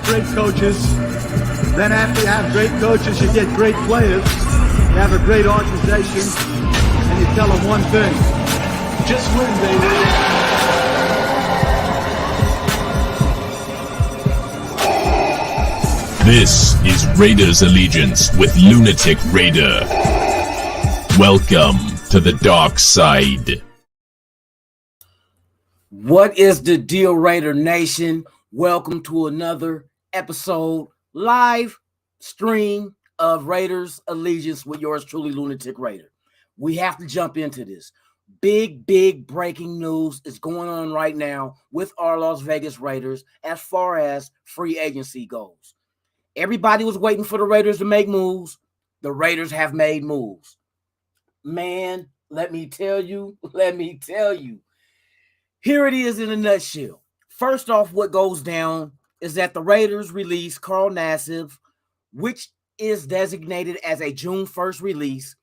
great coaches. Then after you have great coaches, you get great players. You have a great organization, and you tell them one thing: just win, baby. This is Raiders Allegiance with Lunatic Raider. Welcome to the dark side. What is the deal, Raider Nation? Welcome to another episode, live stream of Raiders Allegiance with yours truly, Lunatic Raider. We have to jump into this. Big breaking news is going on right now with our Las Vegas Raiders as far as free agency goes. Everybody was waiting for the Raiders to make moves. The Raiders have made moves. Man, let me tell you. Here it is in a nutshell. First off, what goes down is that the Raiders released Carl Nassib, which is designated as a June 1st release,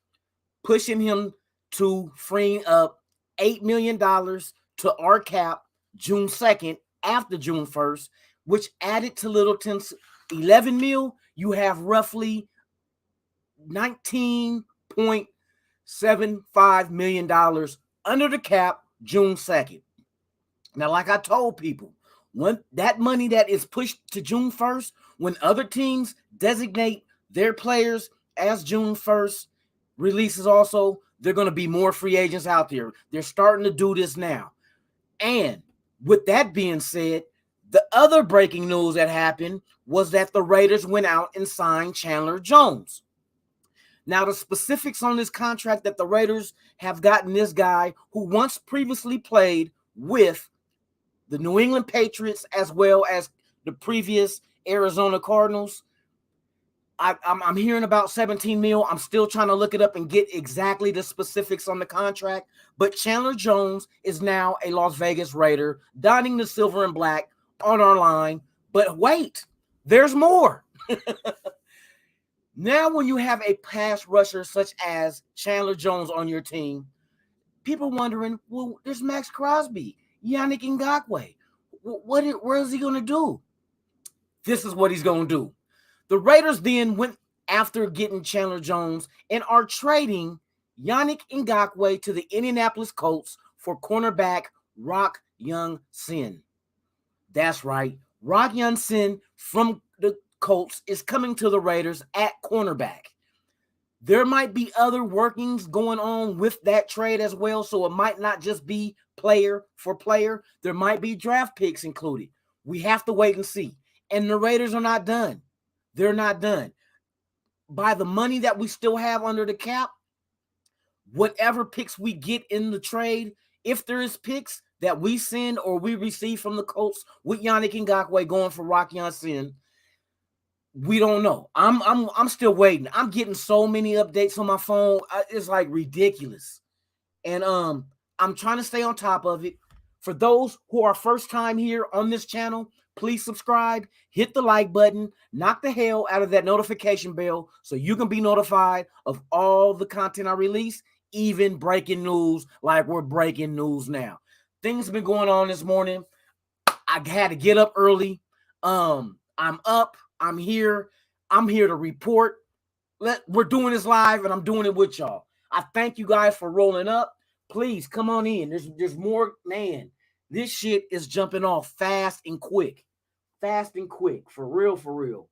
pushing him to freeing up $8 million to our cap June 2nd after June 1st, which added to Littleton's 11 mil, you have roughly $19.75 million under the cap June 2nd. Now, like I told people, when that money that is pushed to June 1st, when other teams designate their players as June 1st releases also, they're going to be more free agents out there. They're starting to do this now. And with that being said, the other breaking news that happened was that the Raiders went out and signed Chandler Jones. Now, the specifics on this contract that the Raiders have gotten this guy who once previously played with the New England Patriots as well as the previous Arizona Cardinals. I'm hearing about 17 mil. I'm still trying to look it up and get exactly the specifics on the contract. But Chandler Jones is now a Las Vegas Raider, donning the silver and black on our line. But wait, there's more. Now, when you have a pass rusher such as Chandler Jones on your team, people wondering, well, there's Max Crosby, Yannick Ngakoue. Where is he going to do? This is what he's going to do. The Raiders then went after getting Chandler Jones and are trading Yannick Ngakoue to the Indianapolis Colts for cornerback Rock Young-Sin. That's right. Rock Young-Sin from the Colts is coming to the Raiders at cornerback. There might be other workings going on with that trade as well, so it might not just be player for player. There might be draft picks included. We have to wait and see. And the Raiders are not done. They're not done. By the money that we still have under the cap, whatever picks we get in the trade, if there is picks that we send or we receive from the Colts with Yannick Ngakoue going for Rock Young-Sin, we don't know. I'm still waiting. I'm getting so many updates on my phone. It's like ridiculous. And I'm trying to stay on top of it. For those who are first time here on this channel, please subscribe, hit the like button, knock the hell out of that notification bell so you can be notified of all the content I release, even breaking news like we're breaking news now. Things have been going on this morning. I had to get up early. I'm up. I'm here. I'm here to report. We're doing this live, and I'm doing it with y'all. I thank you guys for rolling up. Please come on in. There's more. Man, this shit is jumping off fast and quick. Fast and quick. For real.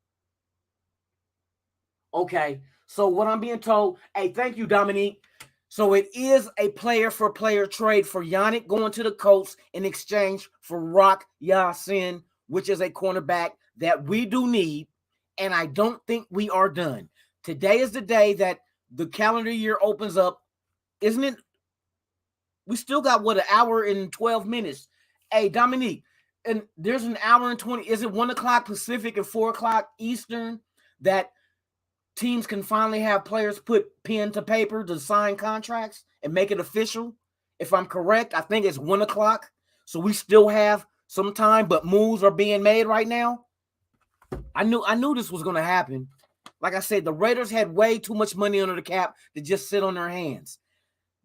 Okay, so what I'm being told, hey, thank you, Dominique. So it is a player-for-player trade for Yannick going to the Colts in exchange for Rock Young-Sin, which is a cornerback that we do need, and I don't think we are done. Today is the day that the calendar year opens up, isn't it? We still got, an hour and 12 minutes. Hey, Dominique, and there's an hour and 20. Is it 1 o'clock Pacific and 4 o'clock Eastern that teams can finally have players put pen to paper to sign contracts and make it official? If I'm correct, I think it's 1 o'clock. So we still have some time, but moves are being made right now. I knew this was going to happen. Like I said, the Raiders had way too much money under the cap to just sit on their hands.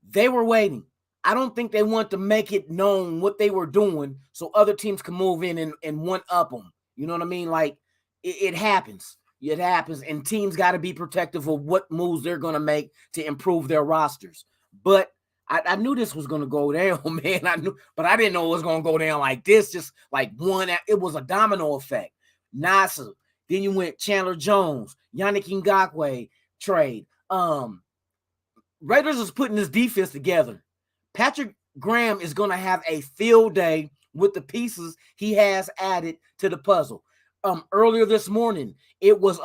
They were waiting. I don't think they want to make it known what they were doing so other teams can move in and one-up them. You know what I mean? Like, It happens. It happens, and teams got to be protective of what moves they're going to make to improve their rosters. But I knew this was going to go down, man. I knew, but I didn't know it was going to go down like this. Just like one, it was a domino effect. Nasa. Then you went Chandler Jones, Yannick Ngakoue trade. Raiders is putting this defense together. Patrick Graham is going to have a field day with the pieces he has added to the puzzle. Earlier this morning, it was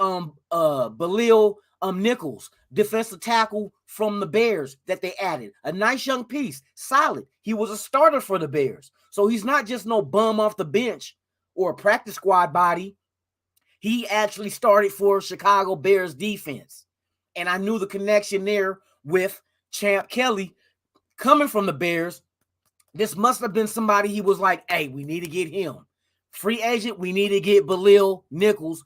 Bilal Nichols, defensive tackle from the Bears that they added. A nice young piece, solid. He was a starter for the Bears. So he's not just no bum off the bench or a practice squad body. He actually started for Chicago Bears defense. And I knew the connection there with Champ Kelly coming from the Bears. This must have been somebody he was like, hey, we need to get him. Free agent, we need to get Bilal Nichols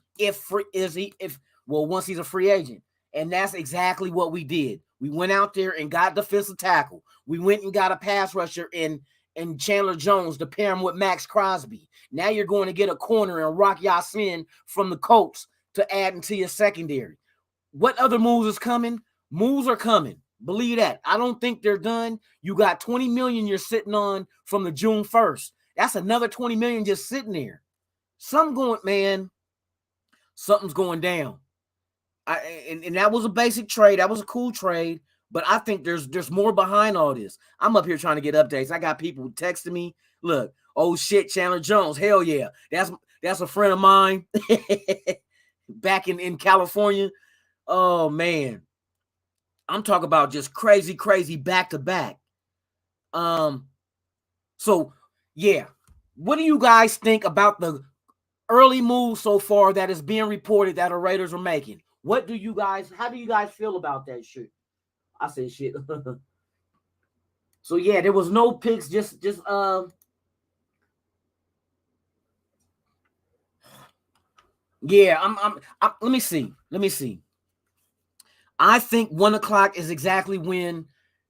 once he's a free agent. And that's exactly what we did. We went out there and got defensive tackle. We went and got a pass rusher in Chandler Jones to pair him with Max Crosby. Now you're going to get a corner and Rock Ya-Sin from the Colts to add into your secondary. What other moves is coming? Moves are coming. Believe that. I don't think they're done. You got $20 million you're sitting on from the June 1st. That's another $20 million just sitting there. Something's going down. And that was a basic trade. That was a cool trade. But I think there's more behind all this. I'm up here trying to get updates. I got people texting me. Look, oh shit, Chandler Jones. Hell yeah. That's a friend of mine back in California. Oh man. I'm talking about just crazy back to back. So yeah. What do you guys think about the early moves so far that is being reported that the Raiders are making? How do you guys feel about that shit? I said shit. So yeah, there was no picks, just yeah, I'm let me see. I think 1:00 is exactly when,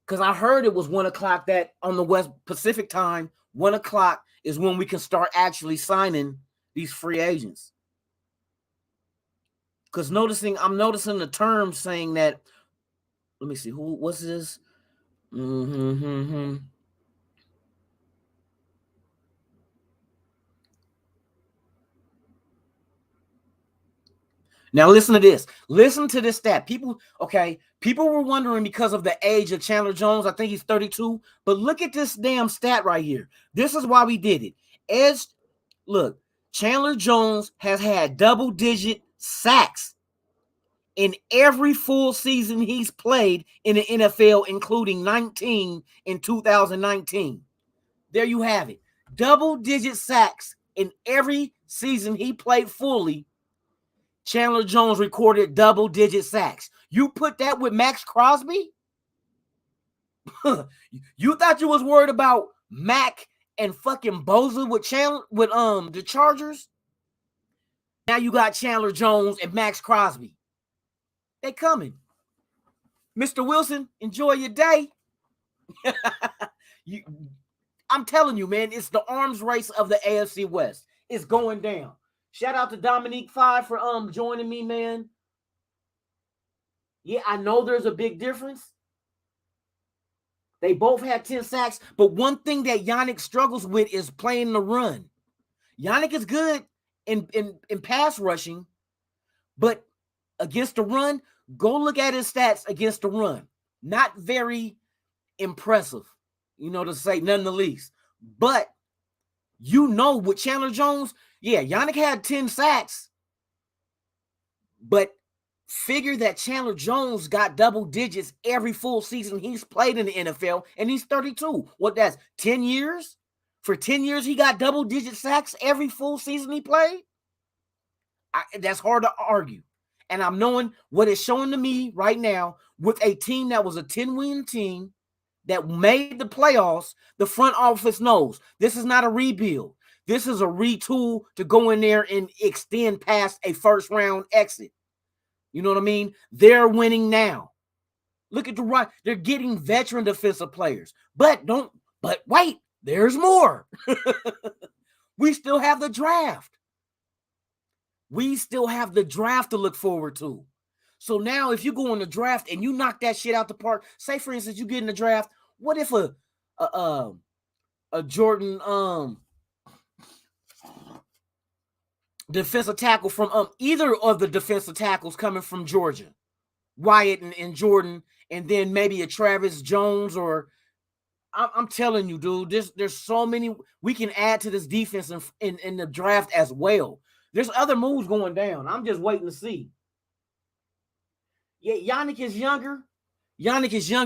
because I heard it was 1:00 that on the West Pacific time, 1:00 is when we can start actually signing these free agents. Because I'm noticing the term saying that, let me see, what's this? Now listen to this. Listen to this stat. People were wondering because of the age of Chandler Jones. I think he's 32. But look at this damn stat right here. This is why we did it. Look, Chandler Jones has had double-digit sacks in every full season he's played in the NFL, including 19 in 2019. There you have it. Double-digit sacks in every season he played fully. Chandler Jones recorded double-digit sacks. You put that with Max Crosby? You thought you was worried about Mac and fucking Bosa with the Chargers? Now you got Chandler Jones and Max Crosby. They coming. Mr. Wilson, enjoy your day. I'm telling you, man, it's the arms race of the AFC West. It's going down. Shout out to Dominique 5 for joining me, man. Yeah, I know there's a big difference. They both had 10 sacks, but one thing that Yannick struggles with is playing the run. Yannick is good in pass rushing, but against the run, go look at his stats against the run. Not very impressive, to say none the least. But with Chandler Jones, yeah, Yannick had 10 sacks, but figure that Chandler Jones got double digits every full season he's played in the NFL, and he's 32. What, that's 10 years? For 10 years, he got double-digit sacks every full season he played? That's hard to argue. And I'm knowing what it's showing to me right now with a team that was a 10-win team that made the playoffs. The front office knows this is not a rebuild. This is a retool to go in there and extend past a first-round exit. You know what I mean? They're winning now. Look at the right. They're getting veteran defensive players. But wait, there's more. We still have the draft. We still have the draft to look forward to. So now if you go in the draft and you knock that shit out the park, say for instance you get in the draft, what if a Jordan defensive tackle from either of the defensive tackles coming from Georgia, Wyatt and Jordan, and then maybe a Travis Jones, or I'm telling you, dude, there's so many we can add to this defense in the draft as well. There's other moves going down. I'm just waiting to see. Yeah, Yannick is younger.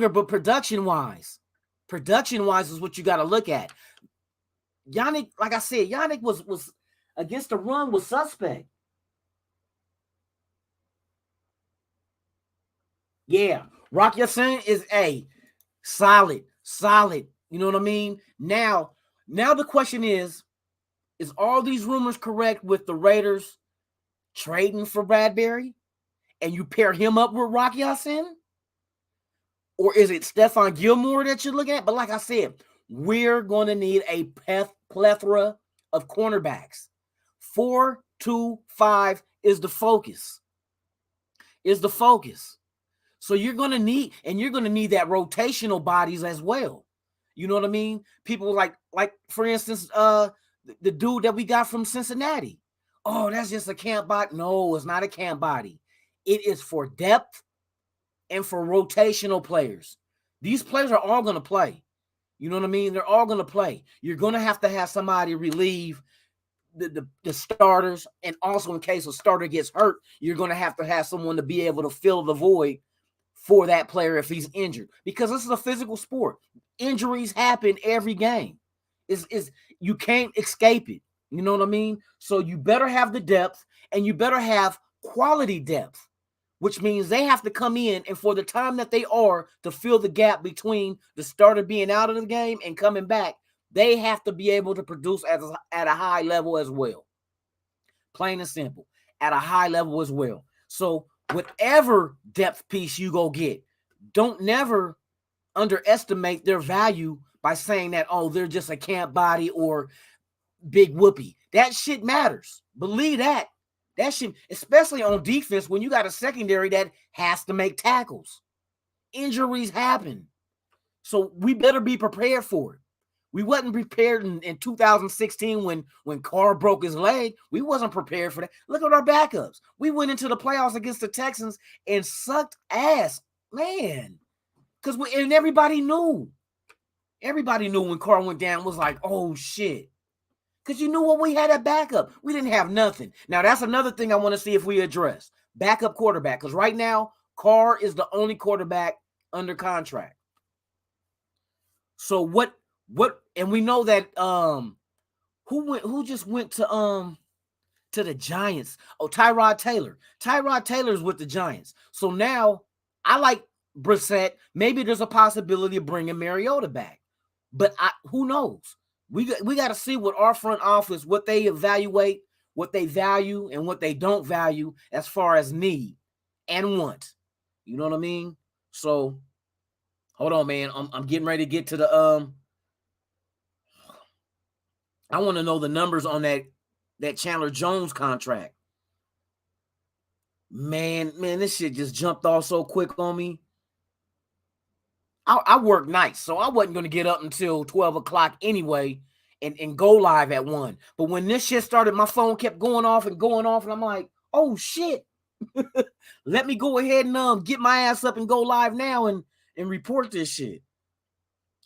But production-wise is what you got to look at. Yannick, like I said, Yannick was against the run was suspect. Yeah, Rock Ya-Sin is solid. You know what I mean? Now the question is all these rumors correct with the Raiders trading for Bradbury and you pair him up with Rock Ya-Sin? Or is it Stephon Gilmore that you're looking at? But like I said, we're going to need a plethora of cornerbacks. 4-2-5 is the focus. So you're going to need that rotational bodies as well. You know what I mean? People like for instance, the dude that we got from Cincinnati. Oh, that's just a camp body. No, it's not a camp body. It is for depth and for rotational players. These players are all going to play. You know what I mean? They're all going to play. You're going to have somebody relieve the starters. And also in case a starter gets hurt, you're going to have someone to be able to fill the void for that player if he's injured. Because this is a physical sport. Injuries happen every game. You can't escape it. You know what I mean? So you better have the depth and you better have quality depth, which means they have to come in and for the time that they are to fill the gap between the starter being out of the game and coming back, they have to be able to produce at a high level as well. Plain and simple, at a high level as well. So whatever depth piece you go get, don't never underestimate their value by saying that, oh, they're just a camp body or big whoopee. That shit matters. Believe that. That shit, especially on defense when you got a secondary that has to make tackles. Injuries happen. So we better be prepared for it. We wasn't prepared in 2016 when Carr broke his leg. We wasn't prepared for that. Look at our backups. We went into the playoffs against the Texans and sucked ass, man. And everybody knew. Everybody knew when Carr went down, was like, oh, shit. Because you knew what we had at backup. We didn't have nothing. Now, that's another thing I want to see if we address. Backup quarterback. Because right now, Carr is the only quarterback under contract. So what, and we know that who just went to the Giants? Oh, Tyrod Taylor. Tyrod Taylor's with the Giants. So now I like Brissett. Maybe there's a possibility of bringing Mariota back. But who knows? We got to see what our front office, what they evaluate, what they value, and what they don't value as far as need and want. You know what I mean? So, hold on, man. I'm getting ready to get to the I want to know the numbers on that Chandler Jones contract. Man, this shit just jumped off so quick on me. I work nights, so I wasn't going to get up until 12 o'clock anyway and go live at 1. But when this shit started, my phone kept going off, and I'm like, oh, shit. Let me go ahead and get my ass up and go live now and report this shit.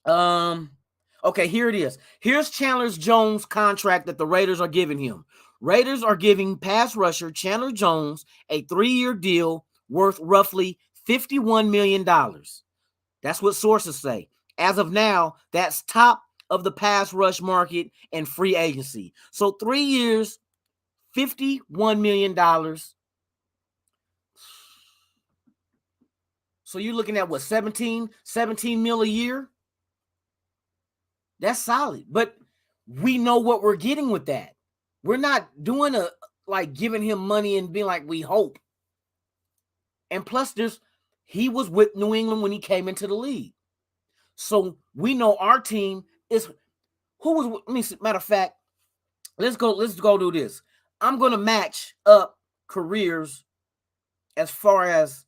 Okay, here it is. Here's Chandler Jones' contract that the Raiders are giving him. Raiders are giving pass rusher Chandler Jones a 3-year deal worth roughly $51 million. That's what sources say. As of now, that's top of the pass rush market and free agency. So 3 years, $51 million. So you're looking at what, 17 mil a year? That's solid. But we know what we're getting with that. We're not doing giving him money and being like, we hope. And plus he was with New England when he came into the league. So we know our team is matter of fact, let's go do this. I'm going to match up careers as far as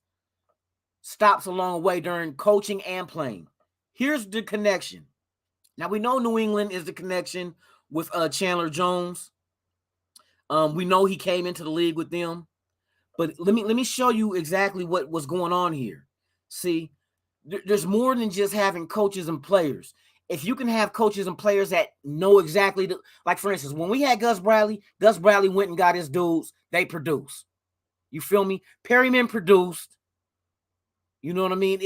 stops along the way during coaching and playing. Here's the connection. Now, we know New England is the connection with Chandler Jones. We know he came into the league with them. But let me show you exactly what was going on here. See, there's more than just having coaches and players. If you can have coaches and players that know exactly, like for instance, when we had Gus Bradley went and got his dudes. They produce. You feel me? Perryman produced. You know what I mean?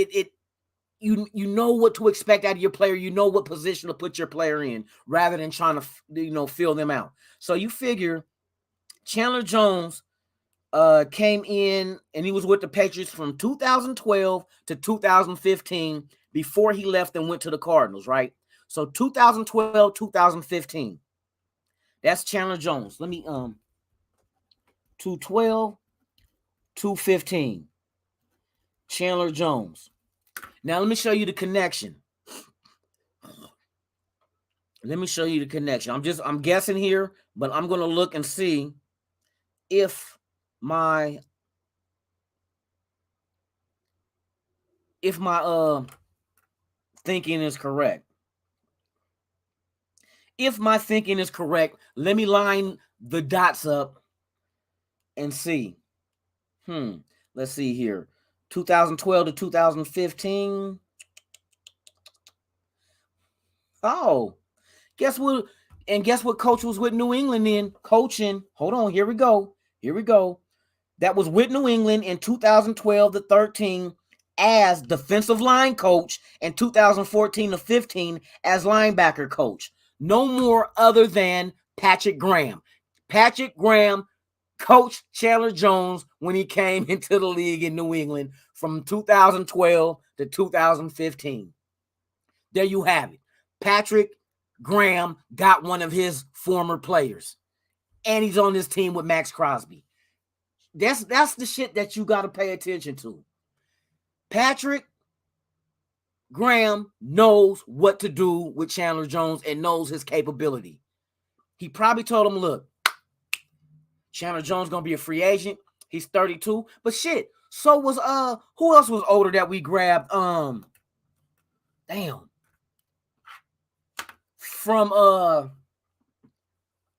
You know what to expect out of your player. You know what position to put your player in, rather than trying to fill them out. So you figure Chandler Jones came in and he was with the Patriots from 2012 to 2015 before he left and went to the Cardinals, right? So 2012, 2015. That's Chandler Jones. Let me 212, 215. Chandler Jones. Now let me show you the connection. I'm guessing here, but I'm going to look and see if my thinking is correct. If my thinking is correct, let me line the dots up and see. Let's see here. 2012 to 2015. Oh, guess what? And guess what coach was with New England in coaching? Hold on, here we go. That was with New England in 2012 to 13 as defensive line coach, and 2014 to 15 as linebacker coach. No more other than Patrick Graham. Patrick Graham coached Chandler Jones when he came into the league in New England from 2012 to 2015. There you have it. Patrick Graham got one of his former players, and he's on this team with Max Crosby. That's the shit that you got to pay attention to. Patrick Graham knows what to do with Chandler Jones and knows his capability. He probably told him, look, Chandler Jones going to be a free agent. He's 32. But shit, so was who else was older that we grabbed? From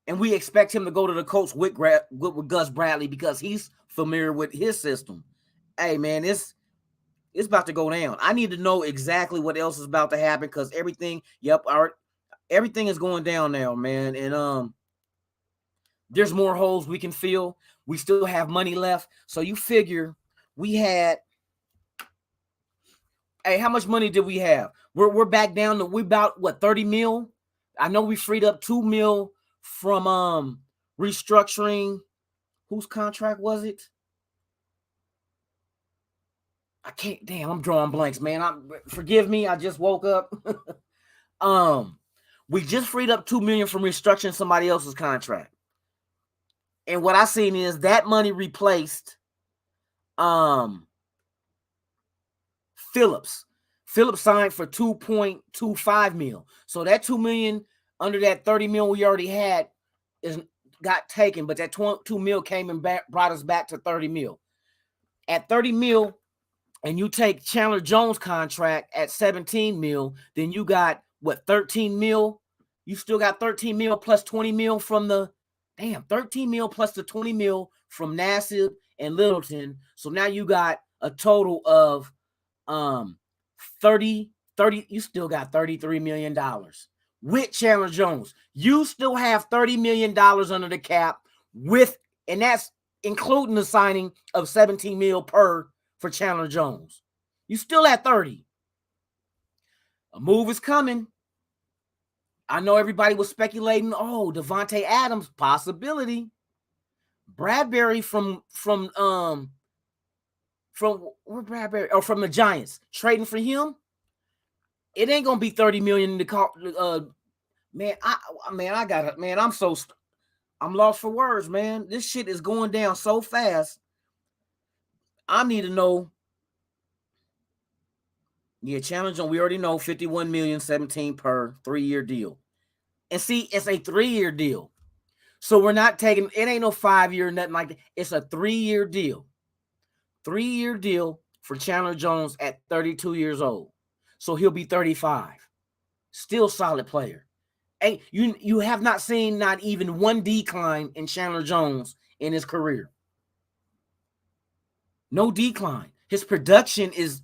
and we expect him to go to the Colts with Gus Bradley because he's familiar with his system. Hey man, it's about to go down. I need to know exactly what else is about to happen because everything is going down now, man. And there's more holes we can fill. We still have money left. So you figure we had, hey, how much money did we have? We're back down to, we about what, 30 mil? I know we freed up 2 mil from restructuring. Whose contract was it? I can't, damn, I'm drawing blanks, man. Forgive me, I just woke up. We just freed up $2 million from restructuring somebody else's contract. And what I seen is that money replaced Phillips. Phillips signed for $2.25 million. So that $2 million under that $30 million we already had got taken, but that $2 million came and brought us back to $30 million. At $30 million, and you take Chandler Jones' contract at $17 million, then you got what, $13 million? You still got $13 million plus $20 million from the $13 million plus the $20 million from Nassib and Littleton. So now you got a total of 30, you still got $33 million with Chandler Jones. You still have $30 million under the cap and that's including the signing of $17 million per for Chandler Jones. You still at 30. A move is coming. I know everybody was speculating, Devontae Adams, possibility. Bradbury from where Bradbury? Oh, from the Giants. Trading for him. It ain't gonna be $30 million in the car. I'm lost for words, man. This shit is going down so fast. I need to know. Yeah, challenge on. We already know $51 million, 17 per 3-year deal. And see, it's a 3-year deal. So we're not taking, it ain't no 5-year, nothing like that. It's a 3-year deal. 3-year deal for Chandler Jones at 32 years old. So he'll be 35. Still solid player. Hey, you have not seen not even one decline in Chandler Jones in his career. No decline. His production is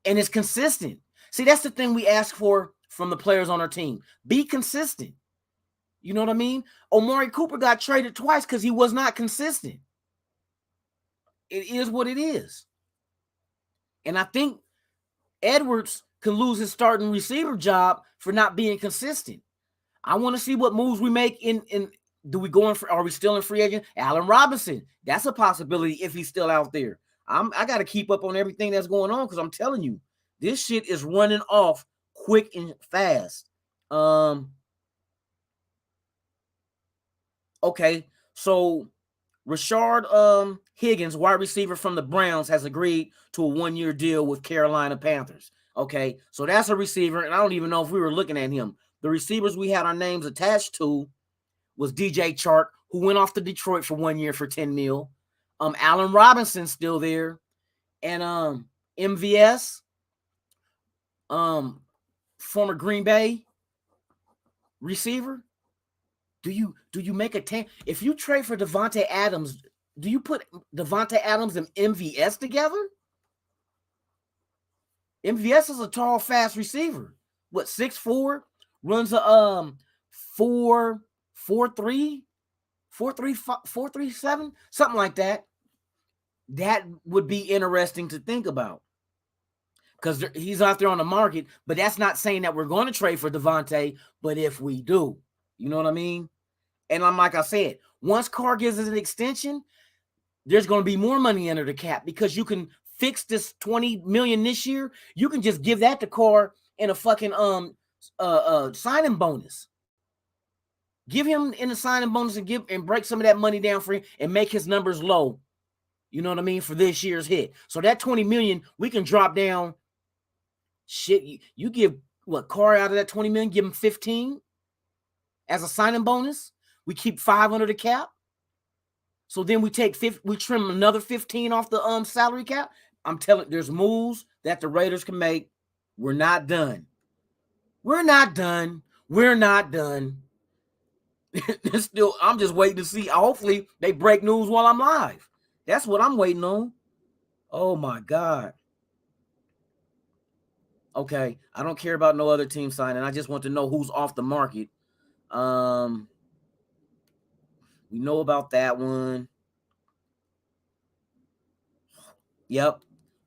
consistent. See, that's the thing we ask for from the players on our team. Be consistent. You know what I mean? Amari Cooper got traded twice because he was not consistent. It is what it is. And I think Edwards can lose his starting receiver job for not being consistent. I want to see what moves we make in do we go in for, are we still in free agent? Allen Robinson, that's a possibility if he's still out there. I got to keep up on everything that's going on because I'm telling you, this shit is running off quick and fast. Okay, so Rashard Higgins, wide receiver from the Browns, has agreed to a 1-year deal with Carolina Panthers. Okay, so that's a receiver, and I don't even know if we were looking at him. The receivers we had our names attached to was DJ Chark, who went off to Detroit for 1 year for $10 million. Allen Robinson still there, and MVS, former Green Bay receiver. Do you make a 10? If you trade for Devontae Adams, do you put Devontae Adams and MVS together? MVS is a tall, fast receiver. What, 6'4", runs a 4.3, 4.37, something like that. That would be interesting to think about because he's out there on the market. But that's not saying that we're going to trade for Devontae. But if we do, you know what I mean? And like I said, once Carr gives us an extension, there's going to be more money under the cap because you can fix this $20 million this year. You can just give that to Carr in a fucking signing bonus. Give him in a signing bonus and break some of that money down for him and make his numbers low. You know what I mean? For this year's hit. So that $20 million, we can drop down. Shit, you give what, Carr out of that $20 million, give him 15 as a signing bonus. We keep 5 under the cap. So then we trim another 15 off the salary cap. I'm telling you, there's moves that the Raiders can make. We're not done. We're not done. We're not done. Still, I'm just waiting to see. Hopefully, they break news while I'm live. That's what I'm waiting on. Oh my God. Okay, I don't care about no other team signing. I just want to know who's off the market. We know about that one. Yep.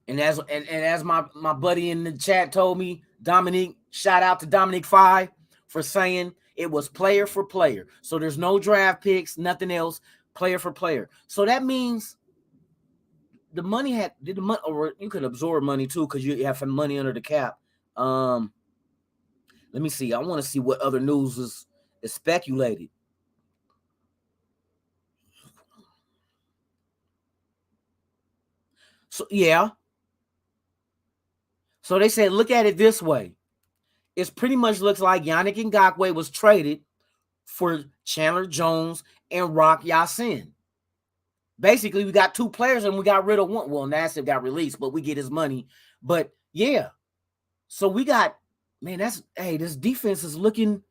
And as my buddy in the chat told me, Dominique, shout out to Dominic 5 for saying it was player for player. So there's no draft picks, nothing else, player for player. So that means the money or you could absorb money too because you have some money under the cap. Let me see. I want to see what other news is speculated. So yeah. So they said, look at it this way. It pretty much looks like Yannick Ngakoue was traded for Chandler Jones and Rock Ya-Sin. Basically, we got 2 players and we got rid of one. Well, Nassib got released, but we get his money. But yeah. So we got, man, this defense is looking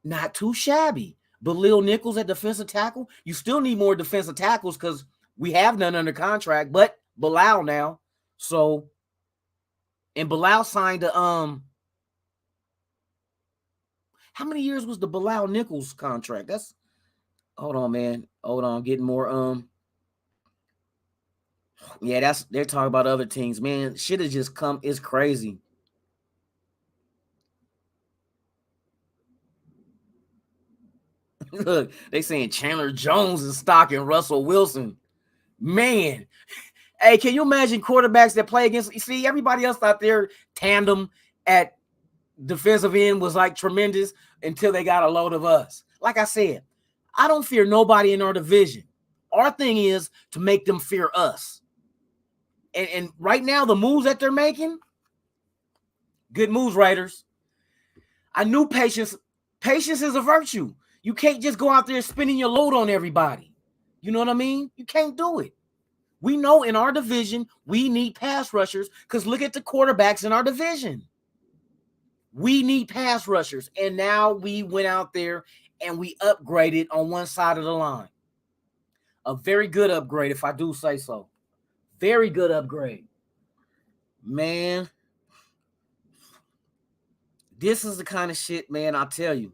not too shabby. But Lil Nichols at defensive tackle, you still need more defensive tackles because we have none under contract, but Bilal now. So, and Bilal signed a, how many years was the Bilal Nichols contract? Hold on, man. Hold on, getting more, yeah, they're talking about other teams, man. Shit has just come, it's crazy. Look, they saying Chandler Jones is stocking Russell Wilson. Man, hey, can you imagine quarterbacks that play against? You see, everybody else out there, tandem at defensive end was like tremendous until they got a load of us. Like I said, I don't fear nobody in our division. Our thing is to make them fear us. And right now, the moves that they're making, good moves, Raiders. I knew patience. Patience is a virtue. You can't just go out there spinning your load on everybody. You know what I mean? You can't do it. We know in our division, we need pass rushers because look at the quarterbacks in our division. We need pass rushers. And now we went out there and we upgraded on one side of the line. A very good upgrade, if I do say so. Very good upgrade. Man, this is the kind of shit, man, I'll tell you.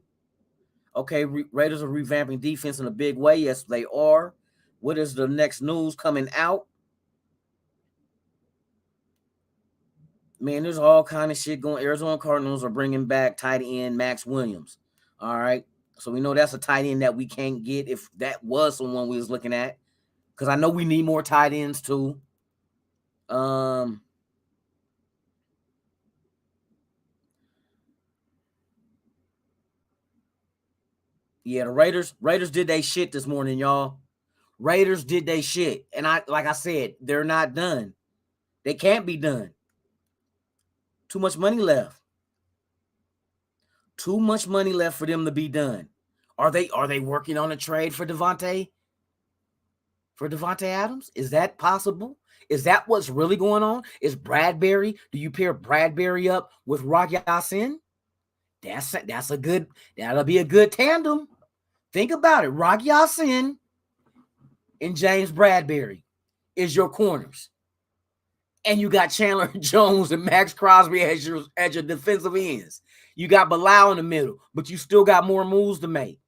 Okay, Raiders are revamping defense in a big way. Yes, they are. What is the next news coming out? Man, there's all kind of shit going. Arizona Cardinals are bringing back tight end Max Williams. All right. So we know that's a tight end that we can't get if that was someone we was looking at. Because I know we need more tight ends too. Yeah, the Raiders did they shit this morning, y'all. Raiders did they shit. And like I said, they're not done. They can't be done. Too much money left. Too much money left for them to be done. Are they working on a trade for Davante? For Davante Adams? Is that possible? Is that what's really going on? Is Bradbury? Do you pair Bradbury up with Rock Ya-Sin? That'll be a good tandem. Think about it. Rock Ya-Sin and James Bradbury is your corners. And you got Chandler Jones and Max Crosby as your defensive ends. You got Bilal in the middle, but you still got more moves to make.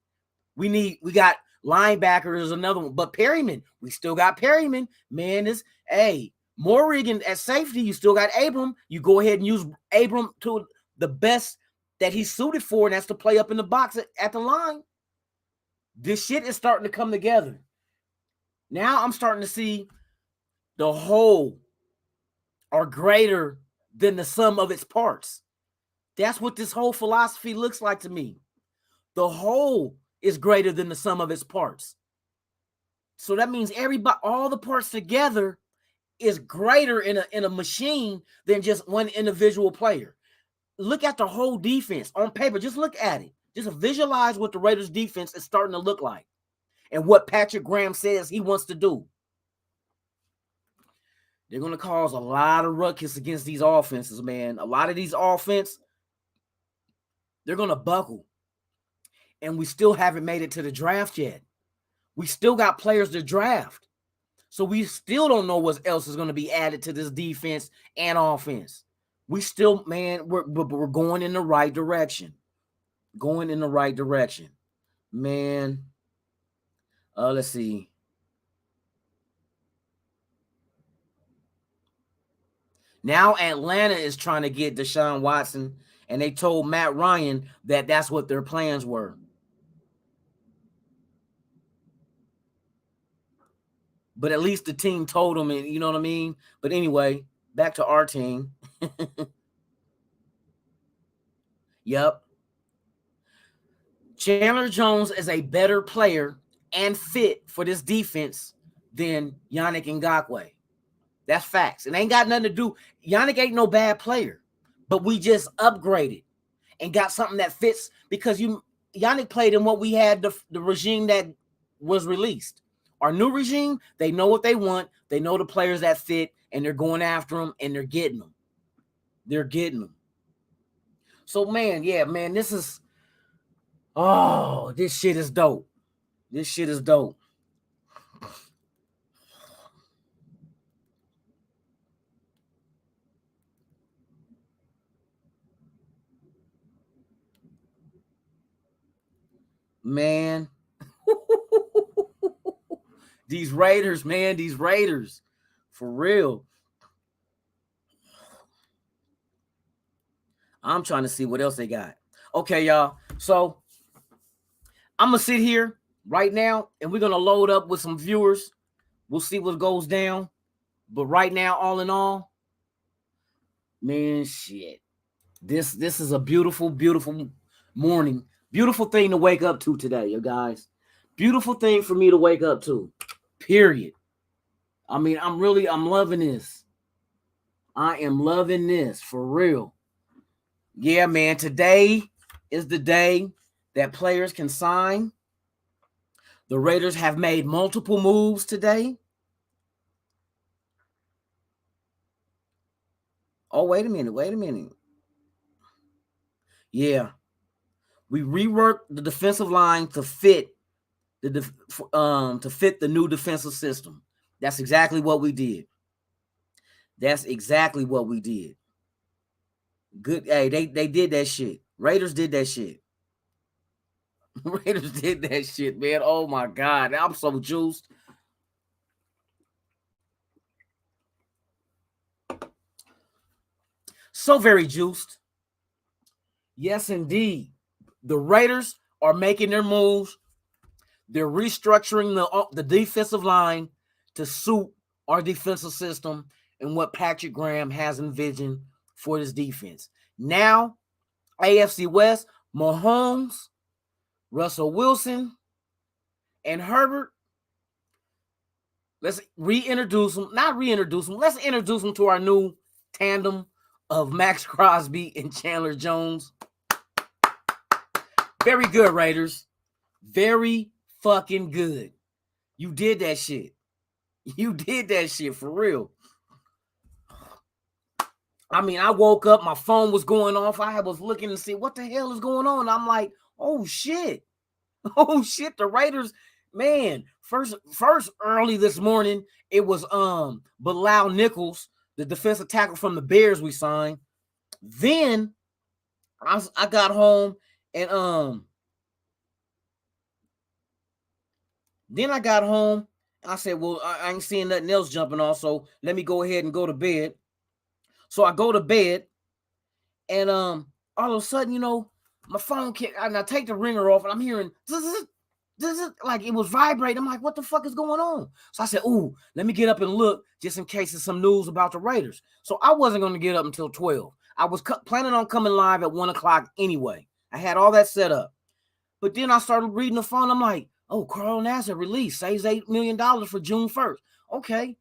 We got linebacker is another one, but Perryman, we still got Perryman. Man, Morrigan at safety, you still got Abram. You go ahead and use Abram to the best that he's suited for, and that's to play up in the box at the line. This shit is starting to come together. Now I'm starting to see the whole are greater than the sum of its parts. That's what this whole philosophy looks like to me. The whole is greater than the sum of its parts. So that means all the parts together is greater in a machine than just one individual player. Look at the whole defense on paper. Just look at it. Just visualize what the Raiders defense is starting to look like and what Patrick Graham says he wants to do. They're going to cause a lot of ruckus against these offenses, man. A lot of these offense, they're going to buckle. And we still haven't made it to the draft yet. We still got players to draft. So we still don't know what else is going to be added to this defense and offense. We still, man, we're going in the right direction. Going in the right direction. Man, let's see. Now Atlanta is trying to get Deshaun Watson, and they told Matt Ryan that that's what their plans were. But at least the team told them, and you know what I mean? But anyway, back to our team. Yep. Chandler Jones is a better player and fit for this defense than Yannick Ngakoue. That's facts. It ain't got nothing to do. Yannick ain't no bad player, but we just upgraded and got something that fits because Yannick played in what we had, the regime that was released. Our new regime, they know what they want. They know the players that fit, and they're going after them, and they're getting them. They're getting them. So, man, this is – this shit is dope. This shit is dope. Man. These Raiders, man, these Raiders. For real. I'm trying to see what else they got. Okay, y'all. So I'm going to sit here right now, and we're going to load up with some viewers. We'll see what goes down. But right now, all in all, man, shit. This is a beautiful, beautiful morning. Beautiful thing to wake up to today, you guys. Beautiful thing for me to wake up to. Period. I mean, I'm loving this. I am loving this for real. Yeah, man. Today is the day that players can sign. The Raiders have made multiple moves today. Oh, wait a minute. Yeah. We reworked the defensive line to fit the new defensive system. That's exactly what we did. Good. Hey, they did that shit. Raiders did that shit. Raiders did that shit, man. Oh my God. I'm so juiced. So very juiced. Yes, indeed. The Raiders are making their moves. They're restructuring the defensive line to suit our defensive system and what Patrick Graham has envisioned for this defense. Now, AFC West, Mahomes, Russell Wilson, and Herbert. Let's reintroduce them. Not reintroduce them. Let's introduce them to our new tandem of Max Crosby and Chandler Jones. Very good, Raiders. Very fucking good. You did that shit. You did that shit for real. I mean, I woke up, my phone was going off. I was looking to see what the hell is going on. I'm like, oh shit. Oh shit, the Raiders, man. First early this morning, it was Bilal Nichols, the defensive tackle from the Bears we signed. Then I got home and I said, well, I ain't seeing nothing else jumping off, so let me go ahead and go to bed. So I go to bed, and all of a sudden, you know, my phone and I take the ringer off, and I'm hearing like it was vibrating. I'm like, what the fuck is going on? So I said, ooh, let me get up and look just in case there's some news about the Raiders. So I wasn't going to get up until 12. I was planning on coming live at 1 o'clock anyway. I had all that set up. But then I started reading the phone. I'm like, oh, Carl Nassib release saves $8 million for June 1st. Okay.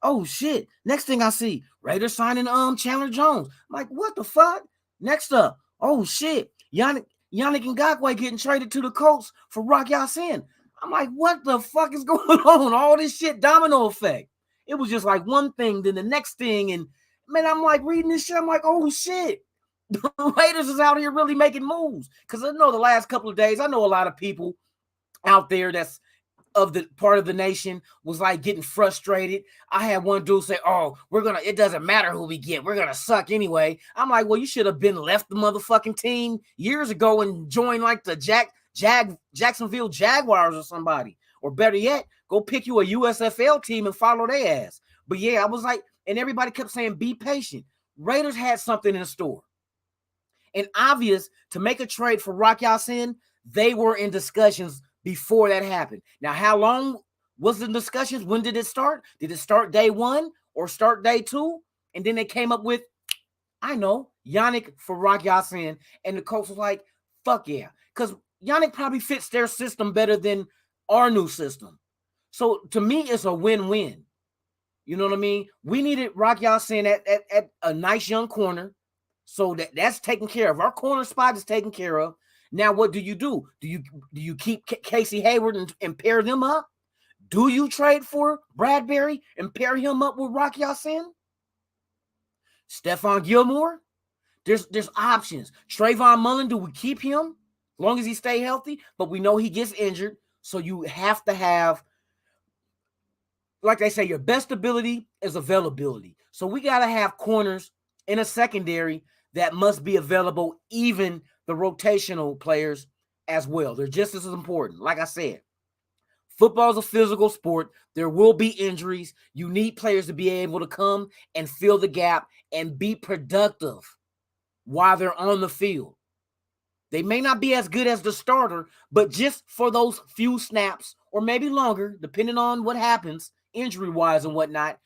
Oh, shit. Next thing I see, Raiders signing Chandler Jones. I'm like, what the fuck? Next up, oh, shit. Yannick Ngakoue getting traded to the Colts for Rock Ya-Sin. I'm like, what the fuck is going on? All this shit, domino effect. It was just like one thing, then the next thing. And, man, I'm like reading this shit. I'm like, oh, shit. The Raiders is out here really making moves. Because I know the last couple of days, I know a lot of people out there that's of the part of the nation was like getting frustrated. I had one dude say, oh, it doesn't matter who we get. We're going to suck anyway. I'm like, well, you should have been left the motherfucking team years ago and joined like the Jacksonville Jaguars or somebody. Or better yet, go pick you a USFL team and follow their ass. But yeah, I was like, and everybody kept saying, be patient. Raiders had something in store. And obvious to make a trade for Rock Ya-Sin, they were in discussions before that happened. Now, how long was the discussions? When did it start? Did it start day 1 or start day 2? And then they came up with, I know, Yannick for Rock Ya-Sin. And the coach was like, fuck yeah. Because Yannick probably fits their system better than our new system. So to me, it's a win-win. You know what I mean? We needed Rock Ya-Sin at a nice young corner. So that's taken care of. Our corner spot is taken care of. Now, what do? Do you keep Casey Hayward and pair them up? Do you trade for Bradbury and pair him up with Rock Ya-Sin? Stephon Gilmore? There's options. Trayvon Mullen, do we keep him as long as he stay healthy? But we know he gets injured, so you have to have, like they say, your best ability is availability. So we got to have corners in a secondary that must be available, even the rotational players as well. They're just as important. Like I said, football is a physical sport. There will be injuries. You need players to be able to come and fill the gap and be productive while they're on the field. They may not be as good as the starter, but just for those few snaps or maybe longer, depending on what happens injury-wise and whatnot,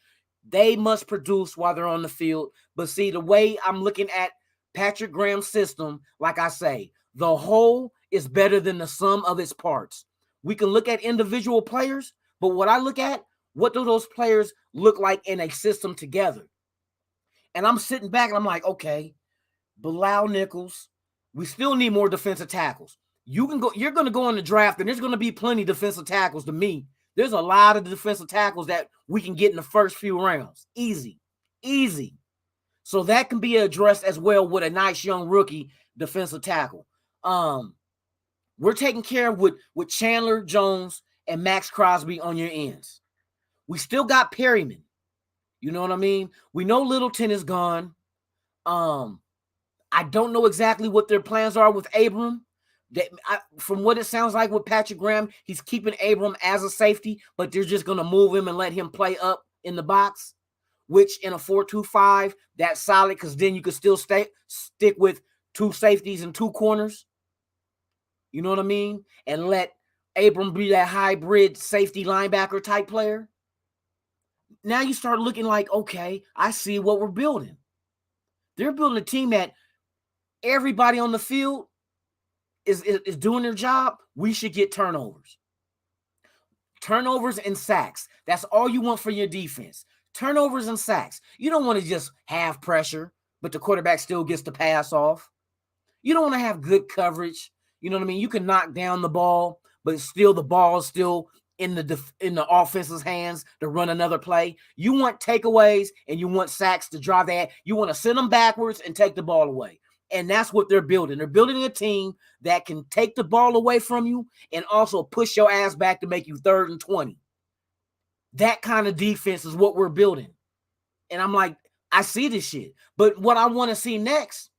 they must produce while they're on the field. But see, the way I'm looking at Patrick Graham's system, like I say, the whole is better than the sum of its parts. We can look at individual players, but what I look at, what do those players look like in a system together? And I'm sitting back and I'm like, okay, Bilal Nichols, we still need more defensive tackles. you're going to go in the draft, and there's going to be plenty of defensive tackles. To me, there's a lot of defensive tackles that we can get in the first few rounds. Easy. So that can be addressed as well with a nice young rookie defensive tackle. We're taking care of with Chandler Jones and Max Crosby on your ends. We still got Perryman. You know what I mean? We know Littleton is gone. I don't know exactly what their plans are with Abram. From what it sounds like with Patrick Graham, he's keeping Abram as a safety, but they're just going to move him and let him play up in the box, which in a 4-2-5, that's solid because then you could still stick with 2 safeties and 2 corners. You know what I mean? And let Abram be that hybrid safety linebacker type player. Now you start looking like, okay, I see what we're building. They're building a team that everybody on the field is doing their job. We should get turnovers. Turnovers and sacks. That's all you want for your defense. Turnovers and sacks. You don't want to just have pressure, but the quarterback still gets the pass off. You don't want to have good coverage. You know what I mean? You can knock down the ball, but still the ball is still in the offense's hands to run another play. You want takeaways and you want sacks to drive that. You want to send them backwards and take the ball away. And that's what they're building. They're building a team that can take the ball away from you and also push your ass back to make you 3rd and 20. That kind of defense is what we're building. And I'm like, I see this shit. But what I want to see next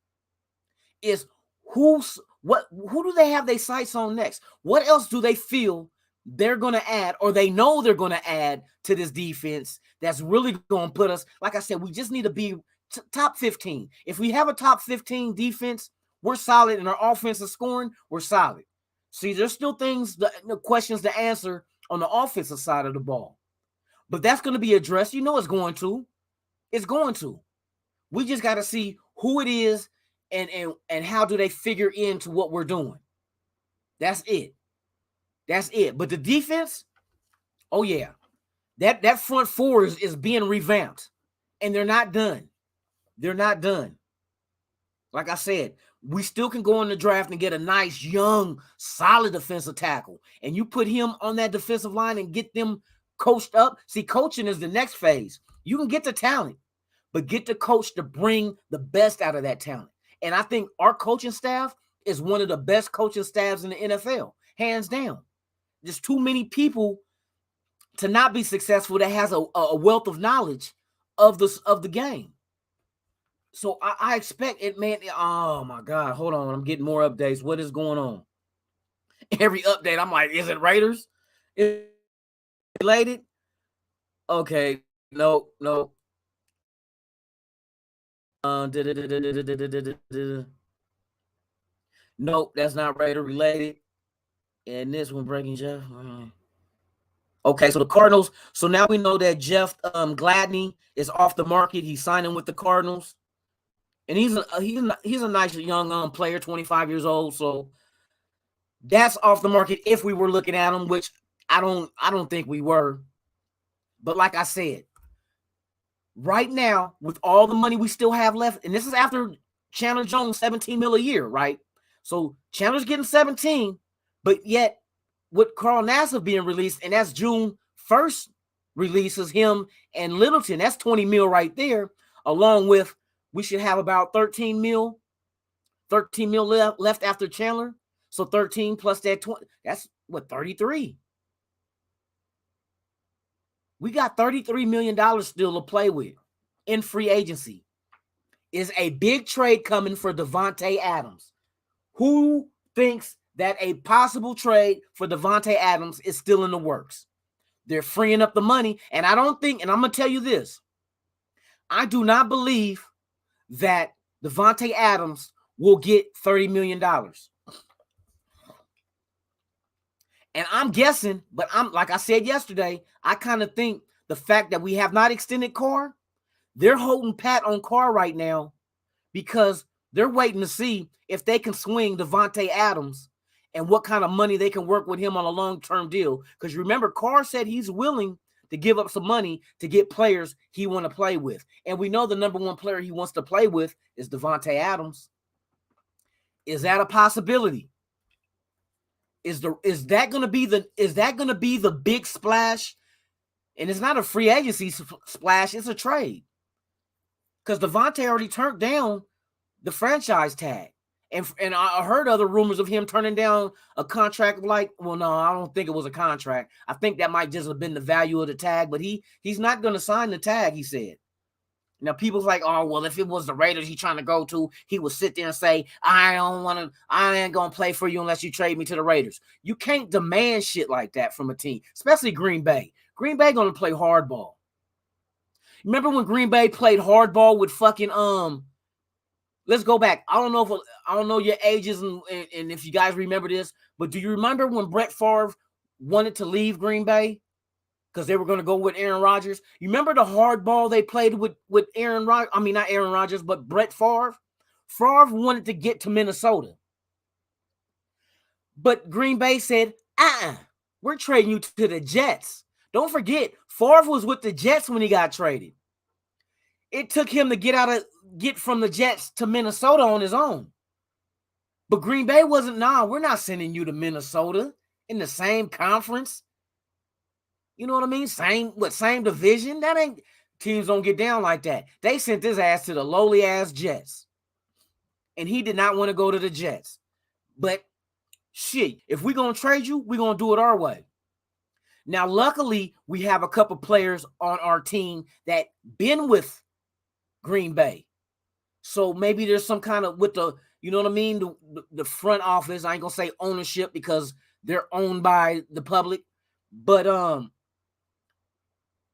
is who do they have their sights on next? What else do they feel they're going to add, or they know they're going to add to this defense that's really going to put us, like I said, we just need to be top 15. If we have a top 15 defense, we're solid, and our offense is scoring, we're solid. See, there's still questions to answer on the offensive side of the ball. But that's going to be addressed. You know it's going to. It's going to. We just got to see who it is and how do they figure into what we're doing. That's it. That's it. But the defense, oh yeah, that front 4 is being revamped, and they're not done. They're not done. Like I said, we still can go in the draft and get a nice, young, solid defensive tackle, and you put him on that defensive line and get them coached up. See, coaching is the next phase. You can get the talent, but get the coach to bring the best out of that talent. And I think our coaching staff is one of the best coaching staffs in the NFL, hands down. There's too many people to not be successful that has a wealth of knowledge of the game. So I expect it, man. Oh my God, hold on. I'm getting more updates. What is going on? Every update, I'm like, is it Raiders? Is it related? Okay, no. Nope, that's not Raider related. And this one, breaking Jeff. Okay, so the Cardinals. So now we know that Jeff Gladney is off the market. He's signing with the Cardinals, and he's a nice young player, 25 years old. So that's off the market if we were looking at him, which I don't think we were. But like I said, right now with all the money we still have left, and this is after Chandler Jones $17 million a year, right? So Chandler's getting 17. But yet, with Carl Nassib being released, and that's June 1st releases him and Littleton, that's 20 mil right there, along with we should have about 13 mil left after Chandler. So 13 plus that 20, that's what, 33. We got $33 million still to play with in free agency. Is a big trade coming for Davante Adams. Who thinks that a possible trade for Davante Adams is still in the works? They're freeing up the money, and I don't think, and I'm going to tell you this, I do not believe that Davante Adams will get $30 million. And I'm guessing, but I'm like I said yesterday, I kind of think the fact that we have not extended Carr, they're holding pat on Carr right now because they're waiting to see if they can swing Davante Adams and what kind of money they can work with him on a long-term deal. Because remember, Carr said he's willing to give up some money to get players he want to play with. And we know the number one player he wants to play with is Davante Adams. Is that a possibility? Is that going to be the big splash? And it's not a free agency splash, it's a trade. Because Davante already turned down the franchise tag. And I heard other rumors of him turning down a contract like, well, no, I don't think it was a contract. I think that might just have been the value of the tag, but he's not going to sign the tag, he said. Now, people's like, oh, well, if it was the Raiders he's trying to go to, he would sit there and say, I ain't going to play for you unless you trade me to the Raiders. You can't demand shit like that from a team, especially Green Bay. Green Bay going to play hardball. Remember when Green Bay played hardball with fucking, let's go back. I don't know your ages and if you guys remember this, but do you remember when Brett Favre wanted to leave Green Bay? Because they were going to go with Aaron Rodgers. You remember the hardball they played with Aaron Rodgers? I mean, not Aaron Rodgers, but Brett Favre. Favre wanted to get to Minnesota. But Green Bay said, we're trading you to the Jets. Don't forget, Favre was with the Jets when he got traded. It took him to get from the Jets to Minnesota on his own. But Green Bay wasn't, we're not sending you to Minnesota in the same conference. You know what I mean? Same division? That ain't, teams don't get down like that. They sent his ass to the lowly ass Jets. And he did not want to go to the Jets. But shit, if we're going to trade you, we're going to do it our way. Now, luckily, we have a couple players on our team that been with Green Bay. So maybe there's some kind of, with the, you know what I mean? The front office, I ain't going to say ownership because they're owned by the public. But,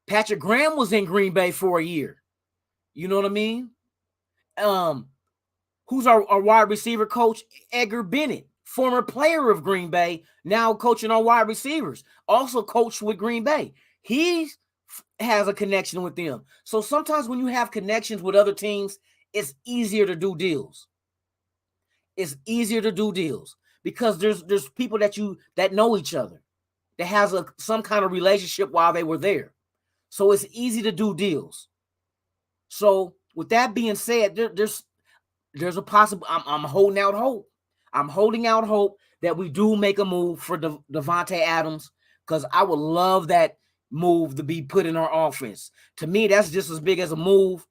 Patrick Graham was in Green Bay for a year. You know what I mean? Who's our wide receiver coach? Edgar Bennett, former player of Green Bay, now coaching our wide receivers. Also coached with Green Bay. He has a connection with them. So sometimes when you have connections with other teams, it's easier to do deals. It's easier to do deals because there's people that know each other, that has some kind of relationship while they were there. So it's easy to do deals. So with that being said, there's a possible. I'm holding out hope. I'm holding out hope that we do make a move for Davante Adams because I would love that move to be put in our offense. To me, that's just as big as a move